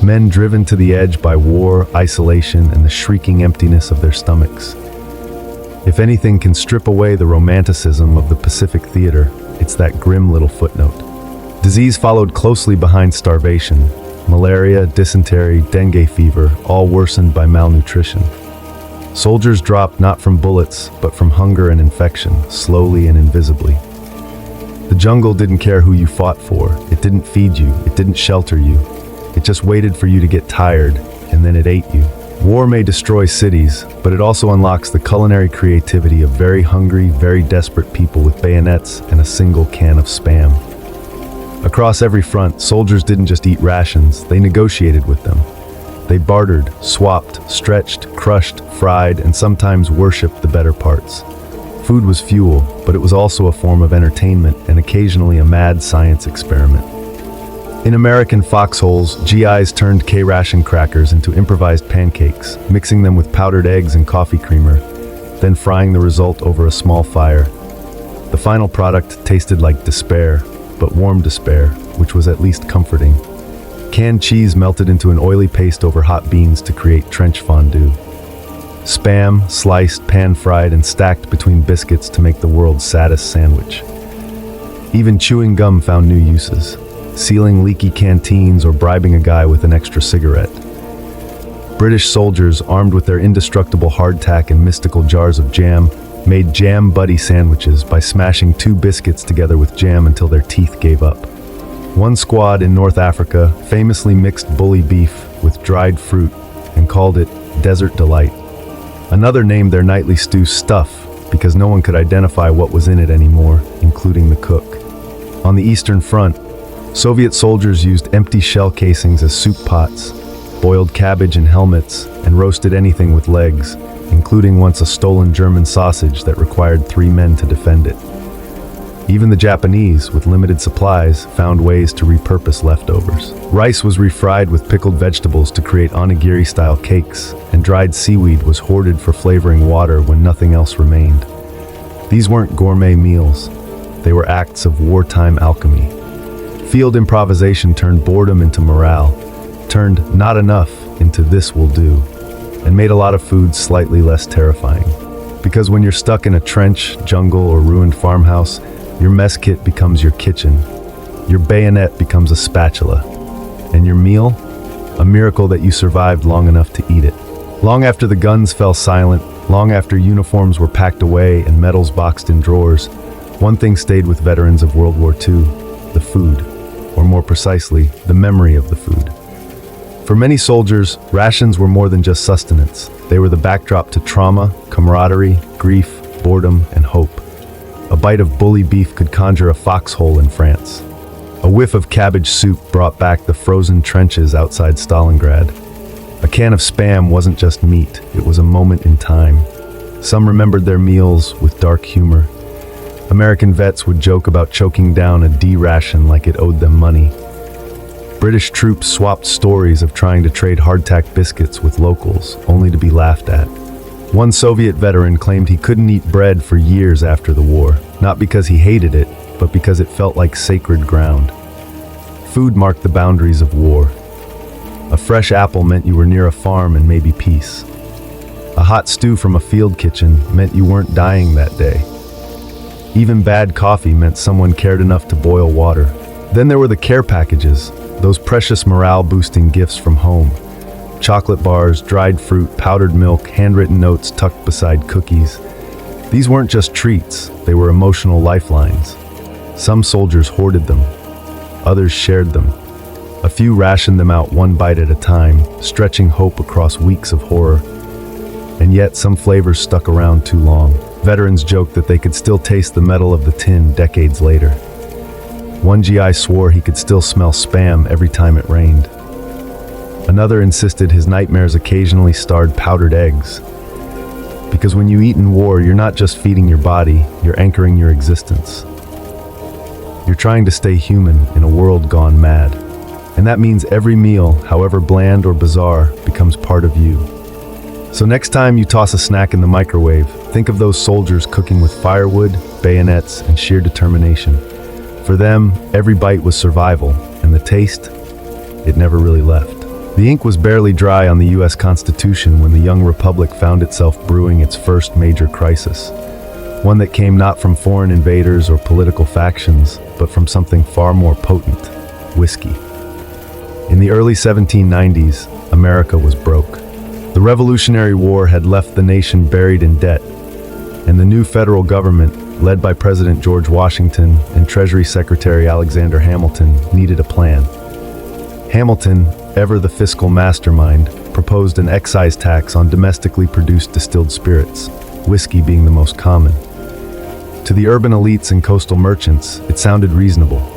Men driven to the edge by war, isolation, and the shrieking emptiness of their stomachs. If anything can strip away the romanticism of the Pacific theater, it's that grim little footnote. Disease followed closely behind starvation. Malaria, dysentery, dengue fever, all worsened by malnutrition. Soldiers dropped not from bullets, but from hunger and infection, slowly and invisibly. The jungle didn't care who you fought for. It didn't feed you. It didn't shelter you. It just waited for you to get tired, and then it ate you, War may destroy cities, but it also unlocks the culinary creativity of very hungry, very desperate people with bayonets and a single can of Spam. Across every front, soldiers didn't just eat rations, they negotiated with them. They bartered, swapped, stretched, crushed, fried, and sometimes worshipped the better parts. Food was fuel, but it was also a form of entertainment and occasionally a mad science experiment. In American foxholes, GIs turned K-ration crackers into improvised pancakes, mixing them with powdered eggs and coffee creamer, then frying the result over a small fire. The final product tasted like despair, but warm despair, which was at least comforting. Canned cheese melted into an oily paste over hot beans to create trench fondue. Spam, sliced, pan-fried, and stacked between biscuits to make the world's saddest sandwich. Even chewing gum found new uses, sealing leaky canteens or bribing a guy with an extra cigarette. British soldiers, armed with their indestructible hardtack and mystical jars of jam, made jam buddy sandwiches by smashing two biscuits together with jam until their teeth gave up. One squad in North Africa famously mixed bully beef with dried fruit and called it Desert Delight. Another named their nightly stew Stuff because no one could identify what was in it anymore, including the cook. On the Eastern Front, Soviet soldiers used empty shell casings as soup pots, boiled cabbage in helmets, and roasted anything with legs, including once a stolen German sausage that required 3 men to defend it. Even the Japanese, with limited supplies, found ways to repurpose leftovers. Rice was refried with pickled vegetables to create onigiri-style cakes, and dried seaweed was hoarded for flavoring water when nothing else remained. These weren't gourmet meals. They were acts of wartime alchemy. Field improvisation turned boredom into morale, turned not enough into this will do, and made a lot of food slightly less terrifying. Because when you're stuck in a trench, jungle, or ruined farmhouse, your mess kit becomes your kitchen, your bayonet becomes a spatula, and your meal, a miracle that you survived long enough to eat it. Long after the guns fell silent, long after uniforms were packed away and medals boxed in drawers, one thing stayed with veterans of World War II, the food. Or more precisely, the memory of the food. For many soldiers, rations were more than just sustenance. They were the backdrop to trauma, camaraderie, grief, boredom, and hope. A bite of bully beef could conjure a foxhole in France. A whiff of cabbage soup brought back the frozen trenches outside Stalingrad. A can of Spam wasn't just meat, it was a moment in time. Some remembered their meals with dark humor. American vets would joke about choking down a D ration like it owed them money. British troops swapped stories of trying to trade hardtack biscuits with locals, only to be laughed at. One Soviet veteran claimed he couldn't eat bread for years after the war, not because he hated it, but because it felt like sacred ground. Food marked the boundaries of war. A fresh apple meant you were near a farm and maybe peace. A hot stew from a field kitchen meant you weren't dying that day. Even bad coffee meant someone cared enough to boil water. Then there were the care packages, those precious morale-boosting gifts from home. Chocolate bars, dried fruit, powdered milk, handwritten notes tucked beside cookies. These weren't just treats, they were emotional lifelines. Some soldiers hoarded them, others shared them. A few rationed them out one bite at a time, stretching hope across weeks of horror. And yet some flavors stuck around too long. Veterans joked that they could still taste the metal of the tin decades later. One GI swore he could still smell Spam every time it rained. Another insisted his nightmares occasionally starred powdered eggs. Because when you eat in war, you're not just feeding your body, you're anchoring your existence. You're trying to stay human in a world gone mad. And that means every meal, however bland or bizarre, becomes part of you. So next time you toss a snack in the microwave, think of those soldiers cooking with firewood, bayonets, and sheer determination. For them, every bite was survival, and the taste, it never really left. The ink was barely dry on the US Constitution when the young republic found itself brewing its first major crisis. One that came not from foreign invaders or political factions, but from something far more potent, whiskey. In the early 1790s, America was broke. The Revolutionary War had left the nation buried in debt, and the new federal government, led by President George Washington and Treasury Secretary Alexander Hamilton, needed a plan. Hamilton, ever the fiscal mastermind, proposed an excise tax on domestically produced distilled spirits, whiskey being the most common. To the urban elites and coastal merchants, it sounded reasonable.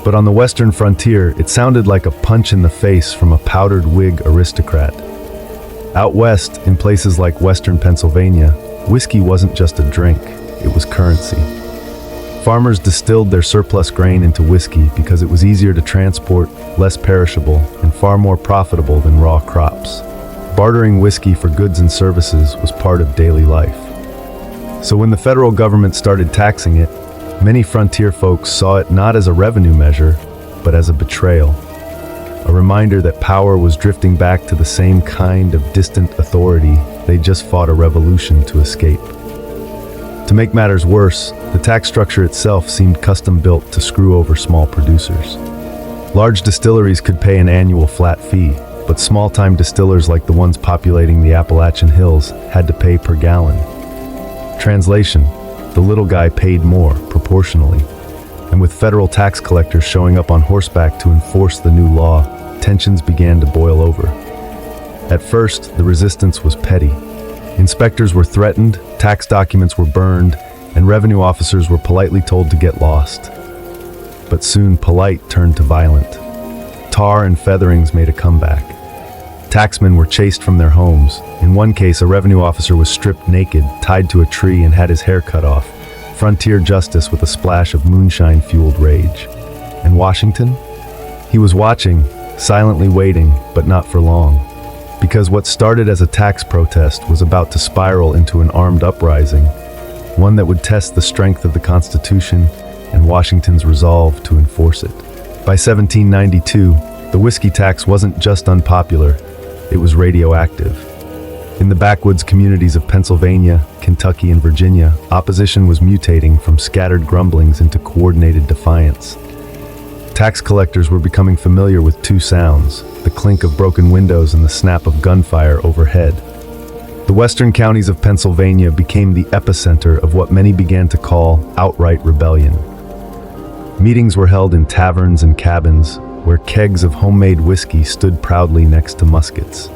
But on the western frontier, it sounded like a punch in the face from a powdered wig aristocrat. Out west, in places like western Pennsylvania, whiskey wasn't just a drink, it was currency. Farmers distilled their surplus grain into whiskey because it was easier to transport, less perishable, and far more profitable than raw crops. Bartering whiskey for goods and services was part of daily life. So when the federal government started taxing it, many frontier folks saw it not as a revenue measure, but as a betrayal. A reminder that power was drifting back to the same kind of distant authority they just fought a revolution to escape. To make matters worse, the tax structure itself seemed custom-built to screw over small producers. Large distilleries could pay an annual flat fee, but small-time distillers like the ones populating the Appalachian Hills had to pay per gallon. Translation: the little guy paid more, proportionally. And with federal tax collectors showing up on horseback to enforce the new law, tensions began to boil over. At first, the resistance was petty. Inspectors were threatened, tax documents were burned, and revenue officers were politely told to get lost. But soon, polite turned to violent. Tar and featherings made a comeback. Taxmen were chased from their homes. In one case, a revenue officer was stripped naked, tied to a tree, and had his hair cut off. Frontier justice with a splash of moonshine-fueled rage. And Washington? He was watching, silently waiting, but not for long. Because what started as a tax protest was about to spiral into an armed uprising, one that would test the strength of the Constitution and Washington's resolve to enforce it. By 1792, the whiskey tax wasn't just unpopular, it was radioactive. In the backwoods communities of Pennsylvania, Kentucky, and Virginia, opposition was mutating from scattered grumblings into coordinated defiance. Tax collectors were becoming familiar with two sounds: the clink of broken windows and the snap of gunfire overhead. The western counties of Pennsylvania became the epicenter of what many began to call outright rebellion. Meetings were held in taverns and cabins, where kegs of homemade whiskey stood proudly next to muskets.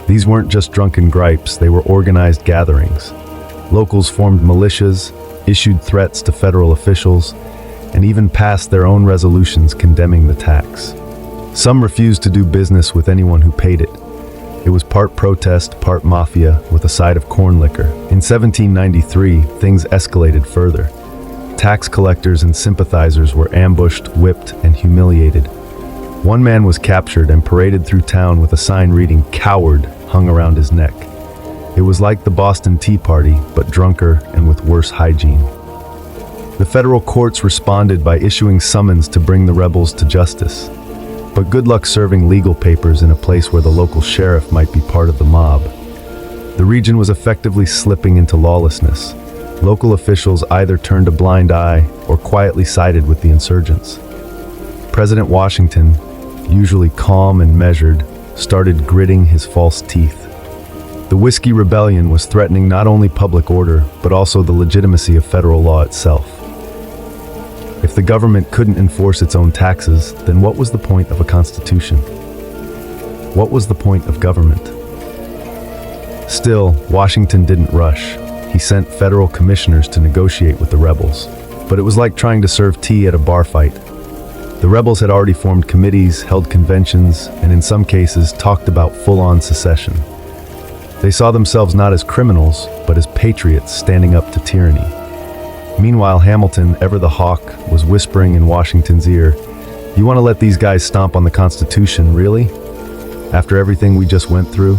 These weren't just drunken gripes, they were organized gatherings. Locals formed militias, issued threats to federal officials, and even passed their own resolutions condemning the tax. Some refused to do business with anyone who paid it. It was part protest, part mafia, with a side of corn liquor. In 1793, things escalated further. Tax collectors and sympathizers were ambushed, whipped, and humiliated. One man was captured and paraded through town with a sign reading "Coward" hung around his neck. It was like the Boston Tea Party, but drunker and with worse hygiene. The federal courts responded by issuing summons to bring the rebels to justice. But good luck serving legal papers in a place where the local sheriff might be part of the mob. The region was effectively slipping into lawlessness. Local officials either turned a blind eye or quietly sided with the insurgents. President Washington, usually calm and measured, started gritting his false teeth. The Whiskey Rebellion was threatening not only public order, but also the legitimacy of federal law itself. If the government couldn't enforce its own taxes, then what was the point of a constitution? What was the point of government? Still, Washington didn't rush. He sent federal commissioners to negotiate with the rebels. But it was like trying to serve tea at a bar fight. The rebels had already formed committees, held conventions, and in some cases talked about full-on secession. They saw themselves not as criminals, but as patriots standing up to tyranny. Meanwhile, Hamilton, ever the hawk, was whispering in Washington's ear, "You want to let these guys stomp on the Constitution, really? After everything we just went through?"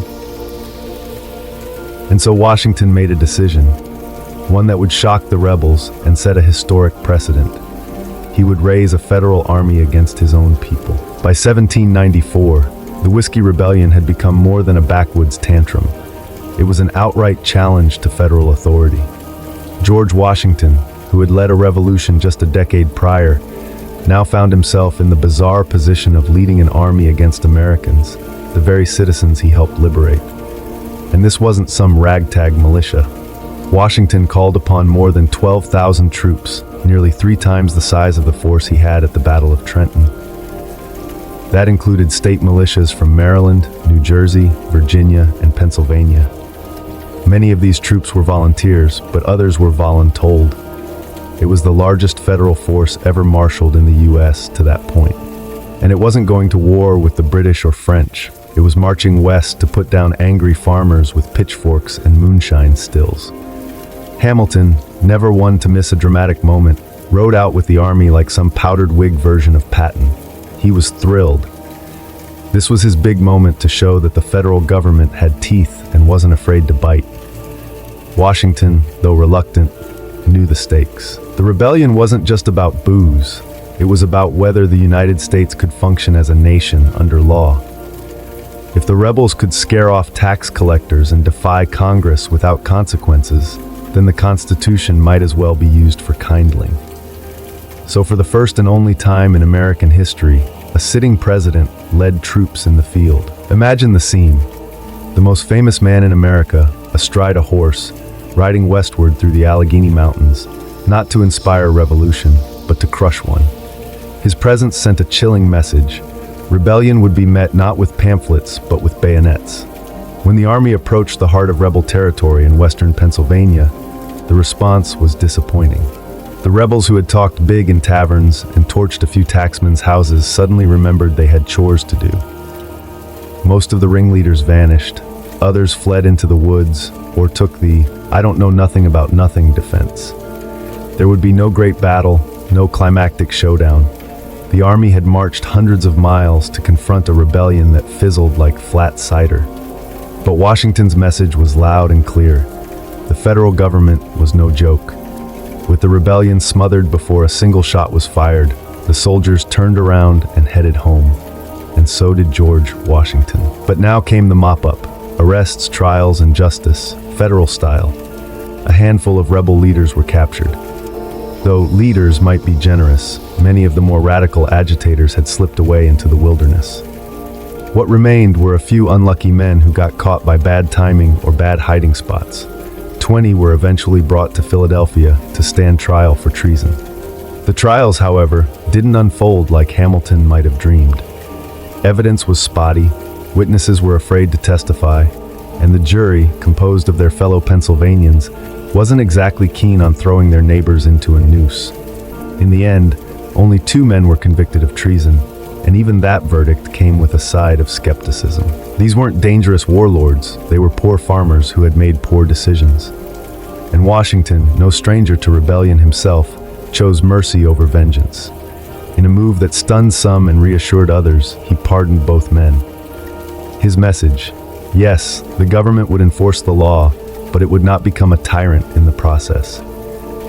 And so Washington made a decision, one that would shock the rebels and set a historic precedent. He would raise a federal army against his own people. By 1794, the Whiskey Rebellion had become more than a backwoods tantrum. It was an outright challenge to federal authority. George Washington, who had led a revolution just a decade prior, now found himself in the bizarre position of leading an army against Americans, the very citizens he helped liberate. And this wasn't some ragtag militia. Washington called upon more than 12,000 troops, nearly 3 times the size of the force he had at the Battle of Trenton. That included state militias from Maryland, New Jersey, Virginia, and Pennsylvania. Many of these troops were volunteers, but others were voluntold. It was the largest federal force ever marshaled in the U.S. to that point. And it wasn't going to war with the British or French. It was marching west to put down angry farmers with pitchforks and moonshine stills. Hamilton, never one to miss a dramatic moment, rode out with the army like some powdered wig version of Patton. He was thrilled. This was his big moment to show that the federal government had teeth and wasn't afraid to bite. Washington, though reluctant, knew the stakes. The rebellion wasn't just about booze. It was about whether the United States could function as a nation under law. If the rebels could scare off tax collectors and defy Congress without consequences, then the Constitution might as well be used for kindling. So for the first and only time in American history, a sitting president led troops in the field. Imagine the scene. The most famous man in America, astride a horse, riding westward through the Allegheny Mountains, not to inspire revolution, but to crush one. His presence sent a chilling message. Rebellion would be met not with pamphlets, but with bayonets. When the army approached the heart of rebel territory in western Pennsylvania, the response was disappointing. The rebels who had talked big in taverns and torched a few taxmen's houses suddenly remembered they had chores to do. Most of the ringleaders vanished. Others fled into the woods or took the "I don't know nothing about nothing" defense. There would be no great battle, no climactic showdown. The army had marched hundreds of miles to confront a rebellion that fizzled like flat cider. But Washington's message was loud and clear. The federal government was no joke. With the rebellion smothered before a single shot was fired, the soldiers turned around and headed home. And so did George Washington. But now came the mop-up. Arrests, trials, and justice, federal style. A handful of rebel leaders were captured. Though leaders might be generous, many of the more radical agitators had slipped away into the wilderness. What remained were a few unlucky men who got caught by bad timing or bad hiding spots. 20 were eventually brought to Philadelphia to stand trial for treason. The trials, however, didn't unfold like Hamilton might have dreamed. Evidence was spotty, witnesses were afraid to testify, and the jury, composed of their fellow Pennsylvanians, wasn't exactly keen on throwing their neighbors into a noose. In the end, only 2 men were convicted of treason, and even that verdict came with a side of skepticism. These weren't dangerous warlords, they were poor farmers who had made poor decisions. And Washington, no stranger to rebellion himself, chose mercy over vengeance. In a move that stunned some and reassured others, he pardoned both men. His message: yes, the government would enforce the law, but it would not become a tyrant in the process.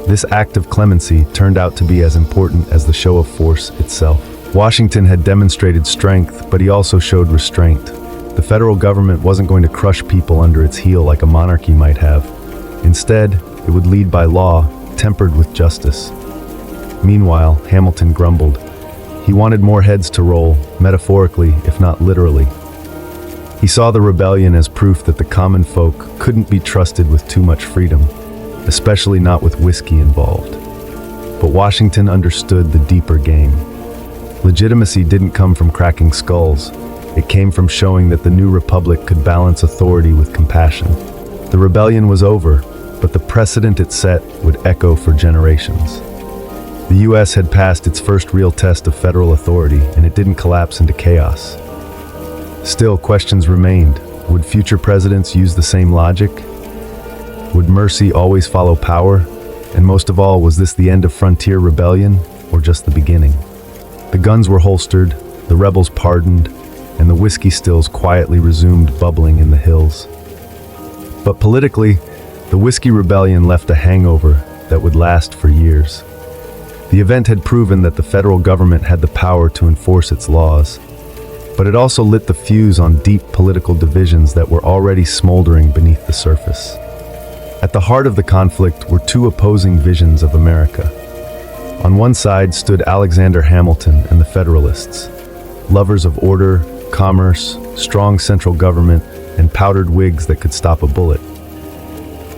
This act of clemency turned out to be as important as the show of force itself. Washington had demonstrated strength, but he also showed restraint. The federal government wasn't going to crush people under its heel like a monarchy might have. Instead, it would lead by law, tempered with justice. Meanwhile, Hamilton grumbled. He wanted more heads to roll, metaphorically, if not literally. He saw the rebellion as proof that the common folk couldn't be trusted with too much freedom, especially not with whiskey involved. But Washington understood the deeper game. Legitimacy didn't come from cracking skulls. It came from showing that the new republic could balance authority with compassion. The rebellion was over, but the precedent it set would echo for generations. The U.S. had passed its first real test of federal authority, and it didn't collapse into chaos. Still, questions remained. Would future presidents use the same logic? Would mercy always follow power? And most of all, was this the end of frontier rebellion, or just the beginning? The guns were holstered, the rebels pardoned, and the whiskey stills quietly resumed bubbling in the hills. But politically, the Whiskey Rebellion left a hangover that would last for years. The event had proven that the federal government had the power to enforce its laws, but it also lit the fuse on deep political divisions that were already smoldering beneath the surface. At the heart of the conflict were 2 opposing visions of America. On one side stood Alexander Hamilton and the Federalists, lovers of order, commerce, strong central government, and powdered wigs that could stop a bullet.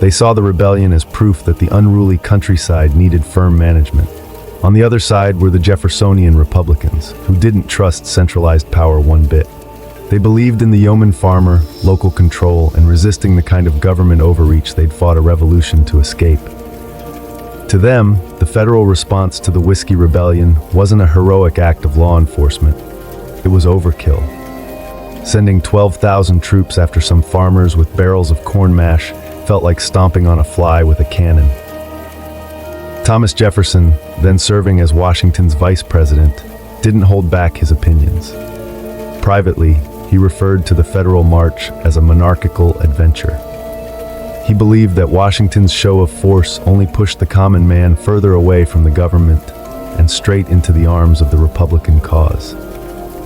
They saw the rebellion as proof that the unruly countryside needed firm management. On the other side were the Jeffersonian Republicans, who didn't trust centralized power one bit. They believed in the yeoman farmer, local control, and resisting the kind of government overreach they'd fought a revolution to escape. To them, the federal response to the Whiskey Rebellion wasn't a heroic act of law enforcement. It was overkill. Sending 12,000 troops after some farmers with barrels of corn mash felt like stomping on a fly with a cannon. Thomas Jefferson, then serving as Washington's vice president, didn't hold back his opinions. Privately, he referred to the federal march as a monarchical adventure. He believed that Washington's show of force only pushed the common man further away from the government and straight into the arms of the Republican cause.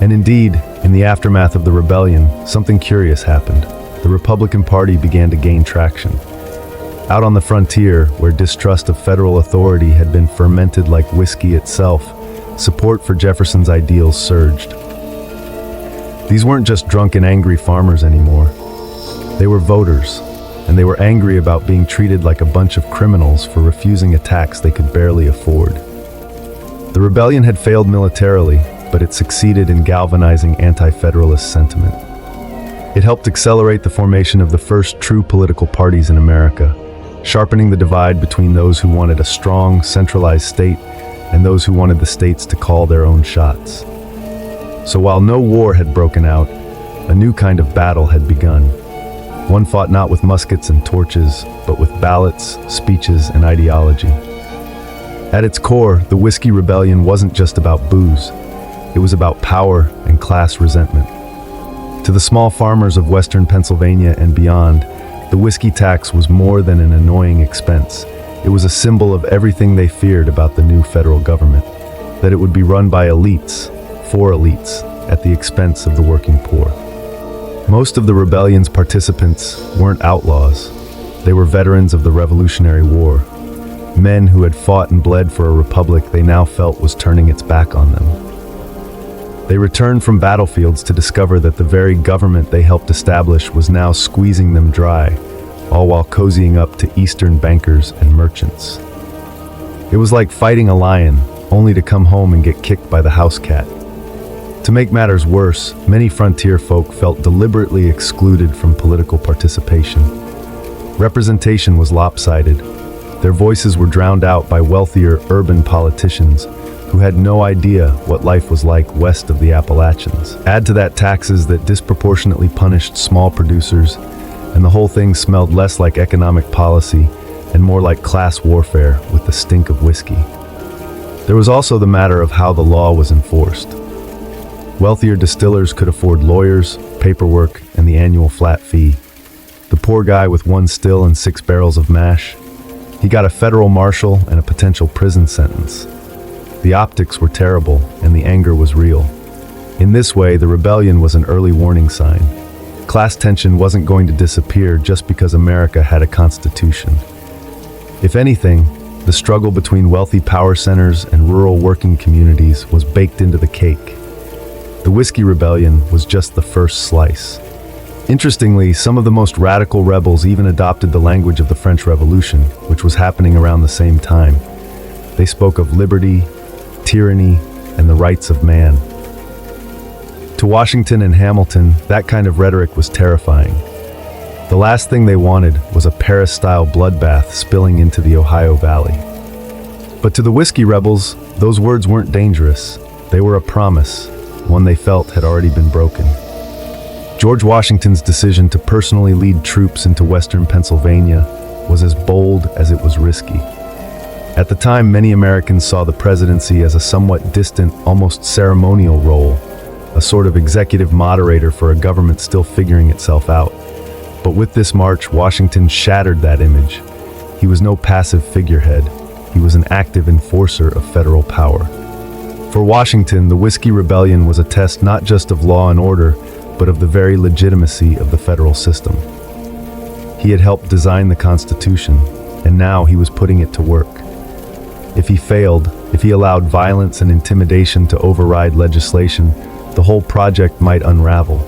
And indeed, in the aftermath of the rebellion, something curious happened. The Republican Party began to gain traction. Out on the frontier, where distrust of federal authority had been fermented like whiskey itself, support for Jefferson's ideals surged. These weren't just drunk and angry farmers anymore. They were voters, and they were angry about being treated like a bunch of criminals for refusing a tax they could barely afford. The rebellion had failed militarily, but it succeeded in galvanizing anti-federalist sentiment. It helped accelerate the formation of the first true political parties in America, sharpening the divide between those who wanted a strong, centralized state and those who wanted the states to call their own shots. So while no war had broken out, a new kind of battle had begun. One fought not with muskets and torches, but with ballots, speeches, and ideology. At its core, the Whiskey Rebellion wasn't just about booze. It was about power and class resentment. To the small farmers of western Pennsylvania and beyond, the whiskey tax was more than an annoying expense. It was a symbol of everything they feared about the new federal government, that it would be run by elites, for elites, at the expense of the working poor. Most of the rebellion's participants weren't outlaws. They were veterans of the Revolutionary War, men who had fought and bled for a republic they now felt was turning its back on them. They returned from battlefields to discover that the very government they helped establish was now squeezing them dry, all while cozying up to Eastern bankers and merchants. It was like fighting a lion, only to come home and get kicked by the house cat. To make matters worse, many frontier folk felt deliberately excluded from political participation. Representation was lopsided. Their voices were drowned out by wealthier urban politicians who had no idea what life was like west of the Appalachians. Add to that taxes that disproportionately punished small producers, and the whole thing smelled less like economic policy and more like class warfare with the stink of whiskey. There was also the matter of how the law was enforced. Wealthier distillers could afford lawyers, paperwork, and the annual flat fee. The poor guy with one still and 6 barrels of mash, he got a federal marshal and a potential prison sentence. The optics were terrible, and the anger was real. In this way, the rebellion was an early warning sign. Class tension wasn't going to disappear just because America had a constitution. If anything, the struggle between wealthy power centers and rural working communities was baked into the cake. The Whiskey Rebellion was just the first slice. Interestingly, some of the most radical rebels even adopted the language of the French Revolution, which was happening around the same time. They spoke of liberty, tyranny, and the rights of man. To Washington and Hamilton, that kind of rhetoric was terrifying. The last thing they wanted was a Paris-style bloodbath spilling into the Ohio Valley. But to the whiskey rebels, those words weren't dangerous. They were a promise, one they felt had already been broken. George Washington's decision to personally lead troops into western Pennsylvania was as bold as it was risky. At the time, many Americans saw the presidency as a somewhat distant, almost ceremonial role, a sort of executive moderator for a government still figuring itself out. But with this march, Washington shattered that image. He was no passive figurehead. He was an active enforcer of federal power. For Washington, the Whiskey Rebellion was a test not just of law and order, but of the very legitimacy of the federal system. He had helped design the Constitution, and now he was putting it to work. If he failed, if he allowed violence and intimidation to override legislation, the whole project might unravel.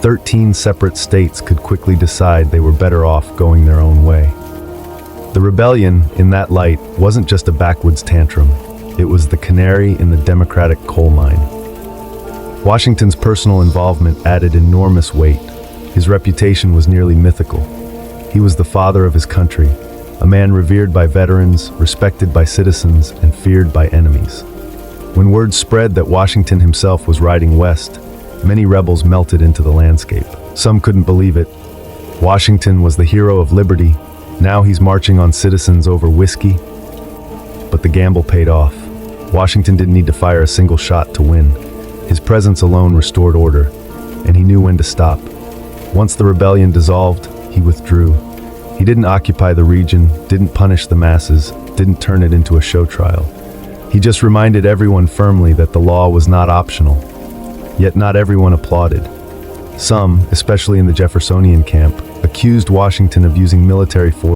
13 separate states could quickly decide they were better off going their own way. The rebellion, in that light, wasn't just a backwoods tantrum. It was the canary in the Democratic coal mine. Washington's personal involvement added enormous weight. His reputation was nearly mythical. He was the father of his country, a man revered by veterans, respected by citizens, and feared by enemies. When word spread that Washington himself was riding west, many rebels melted into the landscape. Some couldn't believe it. Washington was the hero of liberty. Now he's marching on citizens over whiskey. But the gamble paid off. Washington didn't need to fire a single shot to win. His presence alone restored order, and he knew when to stop. Once the rebellion dissolved, he withdrew. He didn't occupy the region, didn't punish the masses, didn't turn it into a show trial. He just reminded everyone firmly that the law was not optional. Yet not everyone applauded. Some, especially in the Jeffersonian camp, accused Washington of using military force